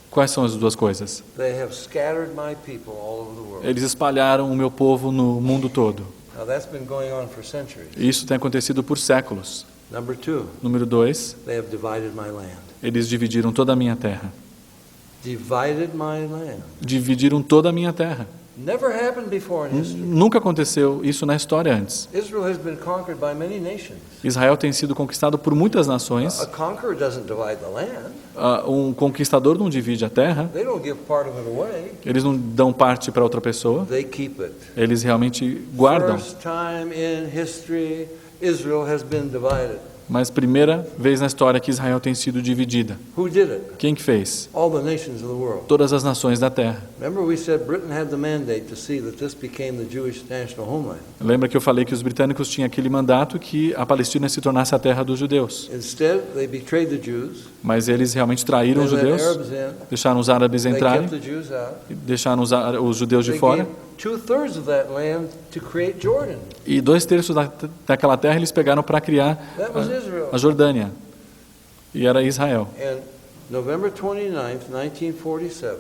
Quais são as duas coisas? They have scattered my people all over the world. Eles espalharam o meu povo no mundo todo. Now that's been going on for centuries. E isso tem acontecido por séculos. Number two, Número 2, they have divided my land. eles dividiram toda a minha terra. Divided my land. Dividiram toda a minha terra. Never happened before in history. Nunca aconteceu isso na história antes. Israel has been conquered by many nations. Israel tem sido conquistado por muitas nações. A conqueror doesn't divide the land. Um conquistador não divide a terra. They don't give part of it away. Eles não dão parte para outra pessoa. They keep it. Eles realmente guardam. First time in history, Israel has been divided. Mas primeira vez na história que Israel tem sido dividida. Who did it? Quem que fez? All the nations of the world. Todas as nações da terra. Remember we said Britain had the mandate to see that this became the Jewish national homeland. Lembra que eu falei que os britânicos tinham aquele mandato que a Palestina se tornasse a terra dos judeus. Instead, they betrayed the Jews. Mas eles realmente traíram They os let judeus, Arabs in. deixaram os árabes They entrarem, kept the Jews out. deixaram os judeus de They fora. gave 2/3 of that land to create Jordan. E 2/3 daquela terra eles pegaram para criar That was Israel. a Jordânia. E era Israel. And November 29th, 1947,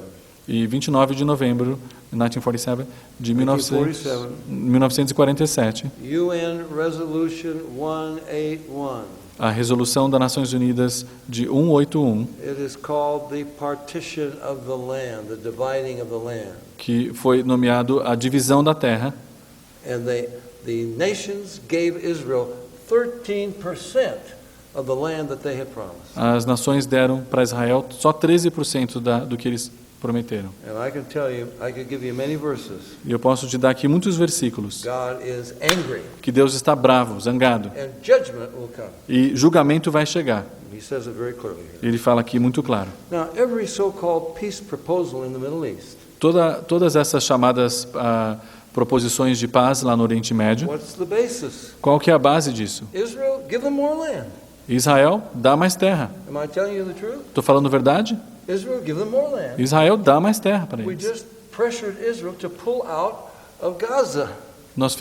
E 29 de novembro de 1947, de 1947, UN Resolution 181. a Resolução das Nações Unidas de 181, It is called the partition of the land, the dividing of the land. que foi nomeado a divisão da terra, And the nations gave Israel 13% of the land that they had promised. as nações deram para Israel só 13% do que eles prometeram. And I can tell you, I could give you many verses. E eu posso te dar aqui muitos versículos God is angry que Deus está bravo, zangado, and judgment will come. e julgamento vai chegar. He says it very clearly here. Ele fala aqui muito claro. Now, every so-called peace proposal in the Middle East todas essas chamadas proposições de paz lá no Oriente Médio, What's the basis? qual que é a base disso? Israel, give them more land. Israel, dá mais terra. Am I telling you the truth? Estou falando verdade? Israel, give them more land. Israel dá mais terra para We eles. just pressured Israel to pull out of Gaza. Nós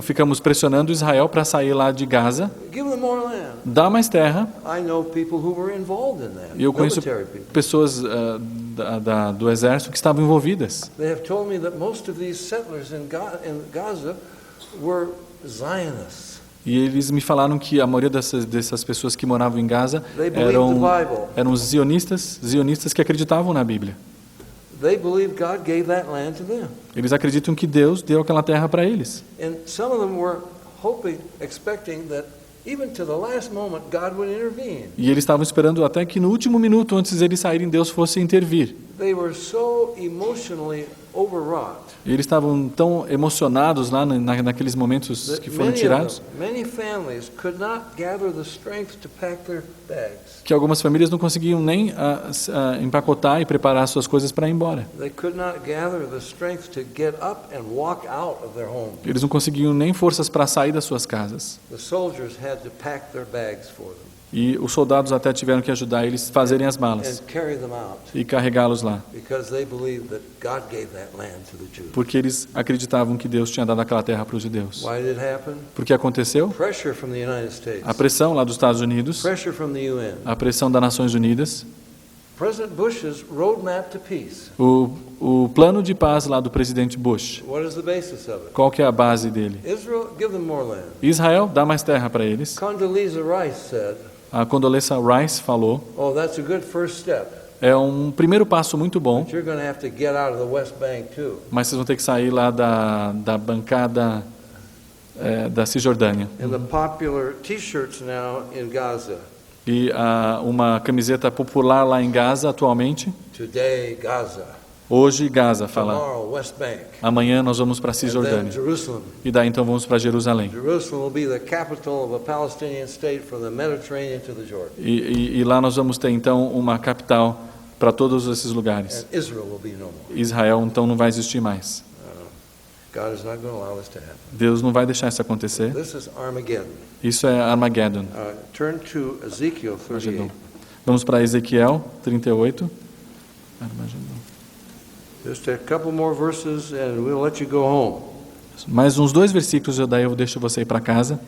ficamos pressionando Israel para sair lá de Gaza, Give them more land. dá mais terra. I know people who were involved in that. E eu conheço Military people. pessoas do exército que estavam envolvidas. They have told me that most of these settlers in Gaza were Zionists. E eles me falaram que a maioria dessas pessoas que moravam em Gaza They believed the Bible. eram zionistas que acreditavam na Bíblia. They believe God gave that land to them. Eles acreditam que Deus deu aquela terra para eles. And some of them were hoping, expecting that even to the last moment God would intervene. E eles estavam esperando até que no último minuto, antes de eles saírem, Deus fosse intervir. They were so emotionally overwrought. E eles estavam tão emocionados lá naqueles momentos That que foram tirados, many families could not gather the strength to pack their bags. que algumas famílias não conseguiam nem empacotar e preparar suas coisas para ir embora. They could not gather the strength to get up and walk out of their home. Eles não conseguiam nem forças para sair das suas casas. The soldiers had to pack their bags for them E os soldados até tiveram que ajudar eles a fazerem as malas and carry them out e carregá-los lá, because they believed that God gave that land to the Jews. porque eles acreditavam que Deus tinha dado aquela terra para os judeus. Why did it happen? Porque aconteceu Pressure from the United States. a pressão lá dos Estados Unidos, Pressure from the UN. a pressão das Nações Unidas, President Bush's roadmap to peace. o plano de paz lá do presidente Bush. What is the basis of it? Qual que é a base dele? Israel, give them more land. Israel dá mais terra para eles. Condoleezza Rice said, A Condoleezza Rice falou, "Oh, that's a good first step, é um primeiro passo muito bom, but you're going to have to get out of the West Bank too." mas vocês vão ter que sair lá da bancada da Cisjordânia. And the popular T-shirts now in Gaza. E uma camiseta popular lá em Gaza atualmente, Today, Gaza. hoje Gaza, fala, Tomorrow, West Bank. amanhã nós vamos para a And then Cisjordânia. Jerusalem. E daí então vamos para Jerusalém. Jerusalem will be the capital of a Palestinian state from the Mediterranean to the Jordan. E lá nós vamos ter então uma capital para todos esses lugares. And Israel will be no more. Israel então não vai existir mais. God is not going to allow this to happen. Deus não vai deixar isso acontecer. This is Armageddon. Isso é Armageddon. Turn to Ezekiel 38. Vamos para Ezequiel 38. Armagedon. Just a couple more verses and we'll let you go home. Mais uns 2 versículos, daí eu deixo você ir para casa.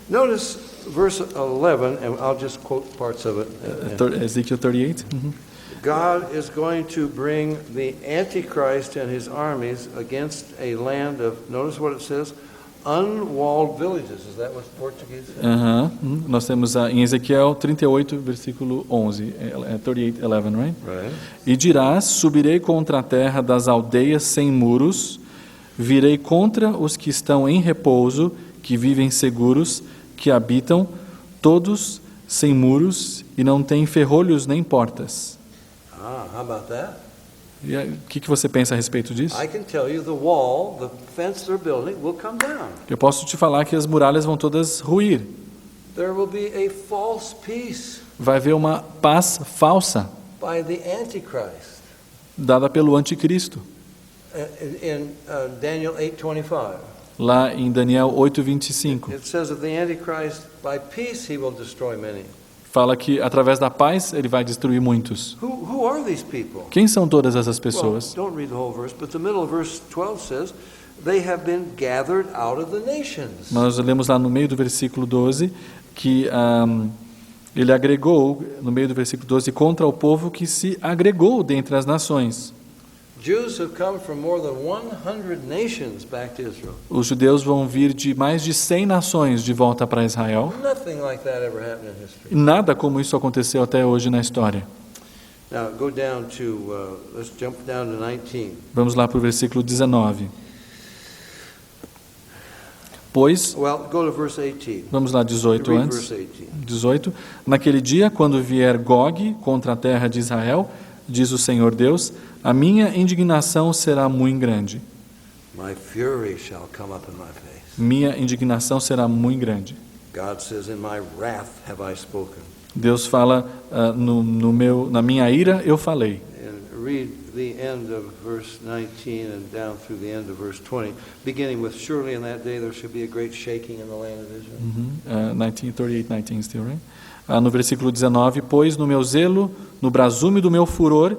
Notice verse 11, and I'll just quote parts of it. Ezequiel 38. Uhum. God is going to bring the Antichrist and his armies against a land of, notice what it says, unwalled villages. Is that what Portuguese says? Nós temos em Ezequiel 38, versículo 11. 38:11, right? Right. E dirás, subirei contra a terra das aldeias sem muros, virei contra os que estão em repouso, que vivem seguros, que habitam, todos sem muros e não têm ferrolhos nem portas. How about that? E o que você pensa a respeito disso? I can tell you the wall, the fence they're building will come down. Eu posso te falar que as muralhas vão todas ruir. There will be a false peace Vai haver uma paz falsa by the Antichrist. dada pelo anticristo. In Daniel 8:25. Lá em Daniel 8:25, It says that the Antichrist, by peace, he will destroy many. fala que através da paz ele vai destruir muitos. Who are these people? Quem são todas essas Well, pessoas? don't read the whole verse, but the middle of verse 12 says, they have been gathered out of the nations. Nós lemos lá no meio do versículo 12 que ele agregou, no meio do versículo 12, contra o povo que se agregou dentre as nações. Jews have come from more than 100 nations back to Israel. Os judeus vão vir de mais de 100 nações de volta para Israel. Nothing like that ever happened in history. E nada como isso aconteceu até hoje na história. Now go down to, let's jump down to 19. Vamos lá para o versículo 19. Pois, Well, go to verse 18. vamos lá, 18 Read antes. verse 18. 18. Naquele dia, quando vier Gog contra a terra de Israel, diz o Senhor Deus, a minha indignação será muito grande. My fury shall come up in my face. Minha indignação será muito grande. God says, in my wrath have I spoken. Deus fala, na minha ira eu falei. And read the end of verse 19 and down through the end of verse 20, beginning with, surely in that day there shall be a great shaking in the land of Israel. 19 still, right? No versículo 19, pois no meu zelo, no brasume do meu furor,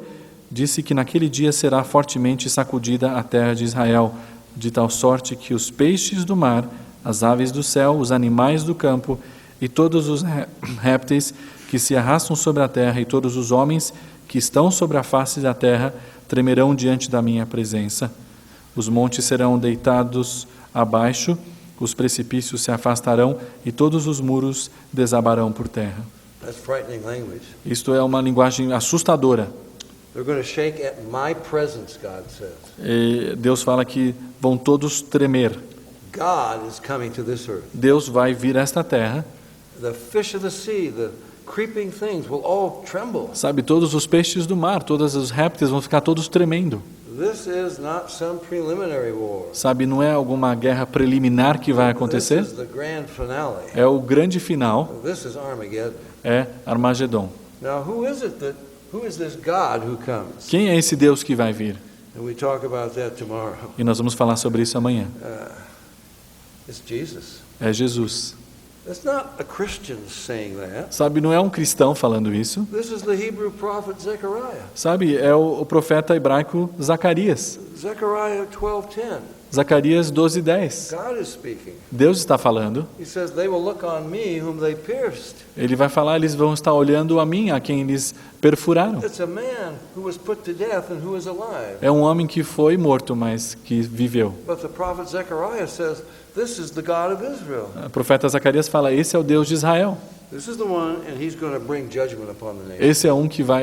disse que naquele dia será fortemente sacudida a terra de Israel, de tal sorte que os peixes do mar, as aves do céu, os animais do campo e todos os répteis que se arrastam sobre a terra e todos os homens que estão sobre a face da terra tremerão diante da minha presença. Os montes serão deitados abaixo, os precipícios se afastarão e todos os muros desabarão por terra. That's frightening language. Isto é uma linguagem assustadora. They're going to shake at my presence, God says. E Deus fala que vão todos tremer. God is coming to this earth. Deus vai vir a esta terra. The fish of the sea, the creeping things will all tremble. Sabe, todos os peixes do mar, todos os répteis vão ficar todos tremendo. This is not some preliminary war. Sabe, não é alguma guerra preliminar que vai acontecer. This is the grand finale. É o grande final, This is Armageddon. é Armagedon. Now, who is this God who comes? Quem é esse Deus que vai vir? And we talk about that tomorrow. E nós vamos falar sobre isso amanhã. It's Jesus. É Jesus. It's not a Christian saying that. Sabe, não é um cristão falando isso. This is the Hebrew prophet Zechariah. Sabe, é o profeta hebraico Zacarias. Zechariah 12:10. Zacarias 12:10. God is speaking. Deus está falando. He says, "They will look on me whom they pierced." Ele vai falar, eles vão estar olhando a mim, a quem eles perfuraram. It's a man who was put to death and who is alive. É um homem que foi morto, mas que viveu. But the prophet Zechariah says, "This is the God of Israel. O profeta Zacarias fala, esse é o Deus de Israel. This is the one, and he's going to bring judgment upon the nation."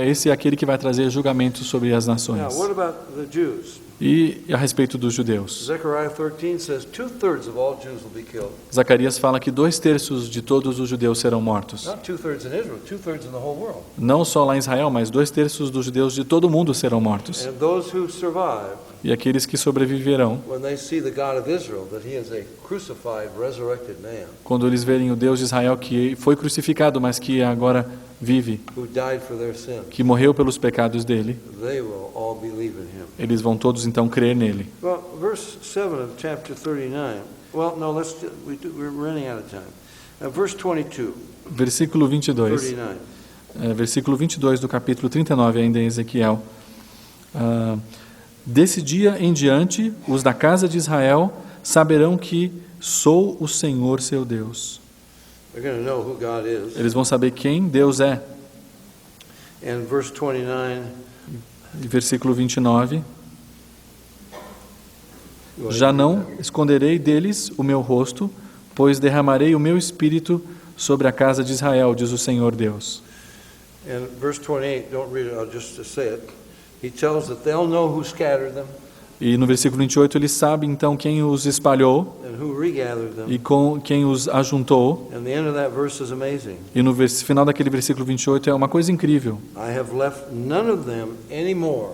Esse é aquele que vai trazer julgamento sobre as Now, nações. what about the Jews? E a respeito dos judeus, Zechariah 13 says 2/3 of all Jews will be killed. Zacarias fala que 2/3 de todos os judeus serão mortos. Not 2/3 in Israel, 2/3 in the whole world. Não só lá em Israel, mas 2/3 dos judeus de todo o mundo serão mortos. And those who survive, E aqueles que sobreviverão, when they see the God of Israel, that he is a crucified, resurrected man quando eles verem o Deus de Israel que foi crucificado, mas que agora vive, who died for their sins, que morreu pelos pecados dele, they will all believe in him. eles vão todos então crer nele. Well, verse 7 of chapter 39. Well, no, we're running out of time. Verse 22, Versículo 22. 39. Versículo 22 do capítulo 39, ainda em Ezequiel. Desse dia em diante, os da casa de Israel saberão que sou o Senhor seu Deus. They're going to know who God is. Eles vão saber quem Deus é. And verse 29. E versículo 29. Já não esconderei deles o meu rosto, pois derramarei o meu espírito sobre a casa de Israel, diz o Senhor Deus. And verse 28, don't read it, I'll just say it. He tells that they'll know who scattered them E no versículo 28 ele sabe então quem os espalhou and who regathered them. e com quem os ajuntou. And the end of that verse is amazing. E no final daquele versículo 28 é uma coisa incrível. I have left none of them anymore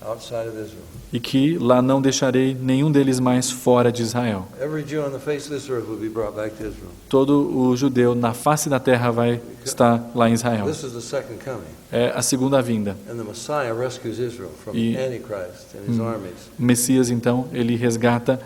outside of Israel. E que lá não deixarei nenhum deles mais fora de Israel. Every Jew on the face of this earth will be brought back to Israel. Todo o judeu na face da terra vai estar lá em Israel. This is the second coming. É a segunda vinda. And the Messiah rescues Israel from E- Antichrist and his armies. Messias, então, ele resgata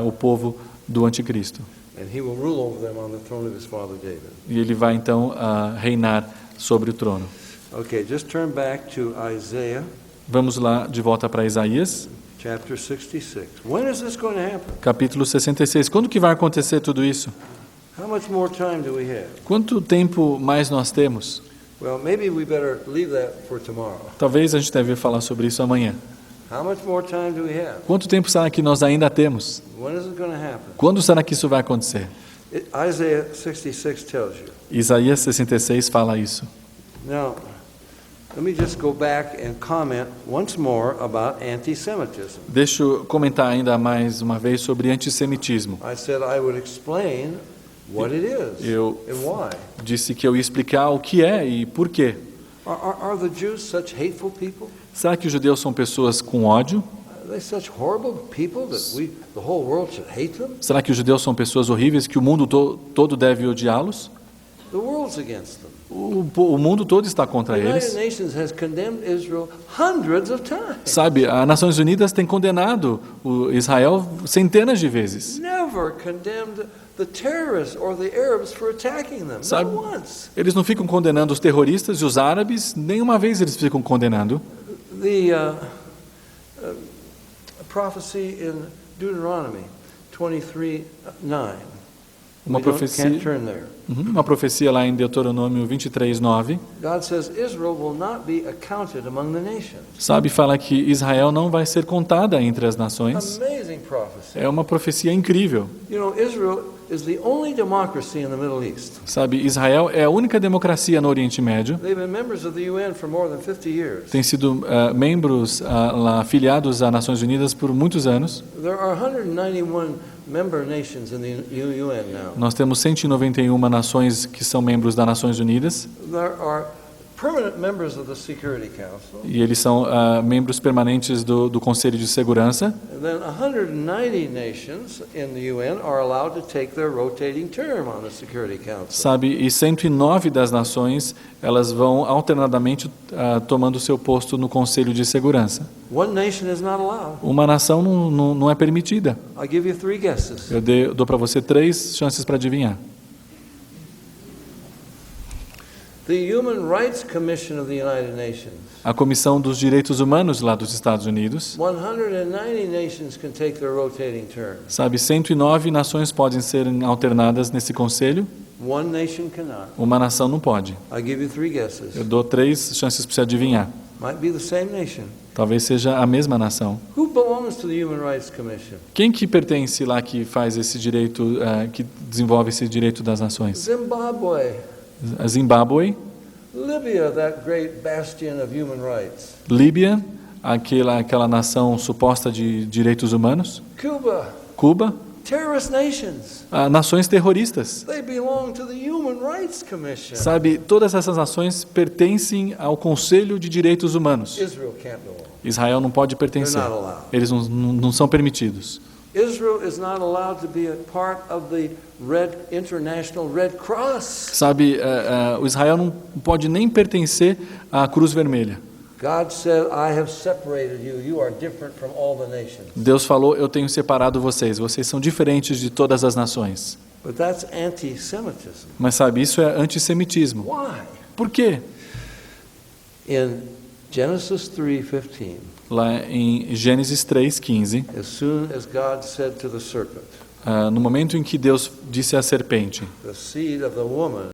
o povo do anticristo. And he will rule over them on the throne of his father David. E ele vai, então, reinar sobre o trono. Okay, just turn back to Isaiah Vamos lá de volta para Isaías, chapter 66. When is this going to happen? capítulo 66. Quando que vai acontecer tudo isso? How much more time do we have? Quanto tempo mais nós temos? Well, maybe we better leave that for tomorrow. Talvez a gente deve falar sobre isso amanhã. How much more time do we have? Quanto tempo será que nós ainda temos? When is it going to happen? Quando será que isso vai acontecer? Isaiah 66 tells you. Isaías 66 fala isso. Now, let me just go back and comment once more about anti-Semitism. Deixa eu comentar ainda mais uma vez sobre antissemitismo. I said I would explain what it is Eu and why. disse que eu ia explicar o que é e por quê. Are the Jews such hateful people? Será que os judeus são pessoas com ódio? Are they such horrible people that the whole world should hate them? Será que os judeus são pessoas horríveis que o mundo todo deve odiá-los? The world's against them. O mundo todo está contra The United eles. Nations has condemned Israel hundreds of times. Sabe, as Nações Unidas tem condenado o Israel centenas de vezes. Never condemned the terrorists or the Arabs for attacking them. Sabe, Not once. eles não ficam condenando os terroristas e os árabes, nenhuma vez eles ficam condenando. The prophecy in Deuteronomy 23:9. Uma profecia, Can't turn there. uma profecia lá em Deuteronômio 23:9, God says Israel will not be accounted among the nations. sabe, fala que Israel não vai ser contada entre as nações. Amazing prophecy. É uma profecia incrível. You know, Israel is the only democracy in the Middle East. Sabe, Israel é a única democracia no Oriente Médio. They've been members of the UN for more than 50 years. Tem sido membros lá, afiliados às Nações Unidas por muitos anos. There are 191 member nations in the UN now. Nós temos 191 nações que são membros das Nações Unidas There are permanent members of the Security Council. e eles são membros permanentes do Conselho de Segurança. And then 190 nations in the UN are allowed to take their rotating term on the Security Council. Sabe, e 109 das nações, elas vão alternadamente tomando seu posto no Conselho de Segurança. One nation is not allowed. Uma nação não é permitida. I'll give you 3 guesses. Eu dou para você 3 chances para adivinhar. The Human Rights Commission of the United Nations. A Comissão dos Direitos Humanos lá dos Estados Unidos, 190 nations can take their rotating term. sabe, 109 nações podem ser alternadas nesse conselho, One nation cannot. uma nação não pode. I'll give you 3 guesses. Eu dou 3 chances para você adivinhar. Might be the same nation. Talvez seja a mesma nação. Who belongs to the Human Rights Commission? Quem que pertence lá que faz esse direito, que desenvolve esse direito das nações? Zimbabwe. A Zimbábue, Libya, that great bastion of human rights. Líbia, aquela nação suposta de direitos humanos, Cuba. Cuba, Terrorist nations. nações terroristas. They belong to the Human Rights Commission. Sabe, todas essas nações pertencem ao Conselho de Direitos Humanos. Israel can't belong. Israel não pode They're pertencer. not allowed. Eles não são permitidos. Israel is not allowed to be a part of the International Red Cross. Sabe, o Israel não pode nem pertencer à Cruz Vermelha. God said, I have separated you. You are different from all the nations. Deus falou, eu tenho separado vocês. Vocês são diferentes de todas as nações. But that's anti-Semitism. Mas sabe, isso é antissemitismo. Why? Por quê? In Genesis 3:15, Lá em Gênesis 3:15, as soon as God said to the serpent, no momento em que Deus disse à serpente, the seed of the woman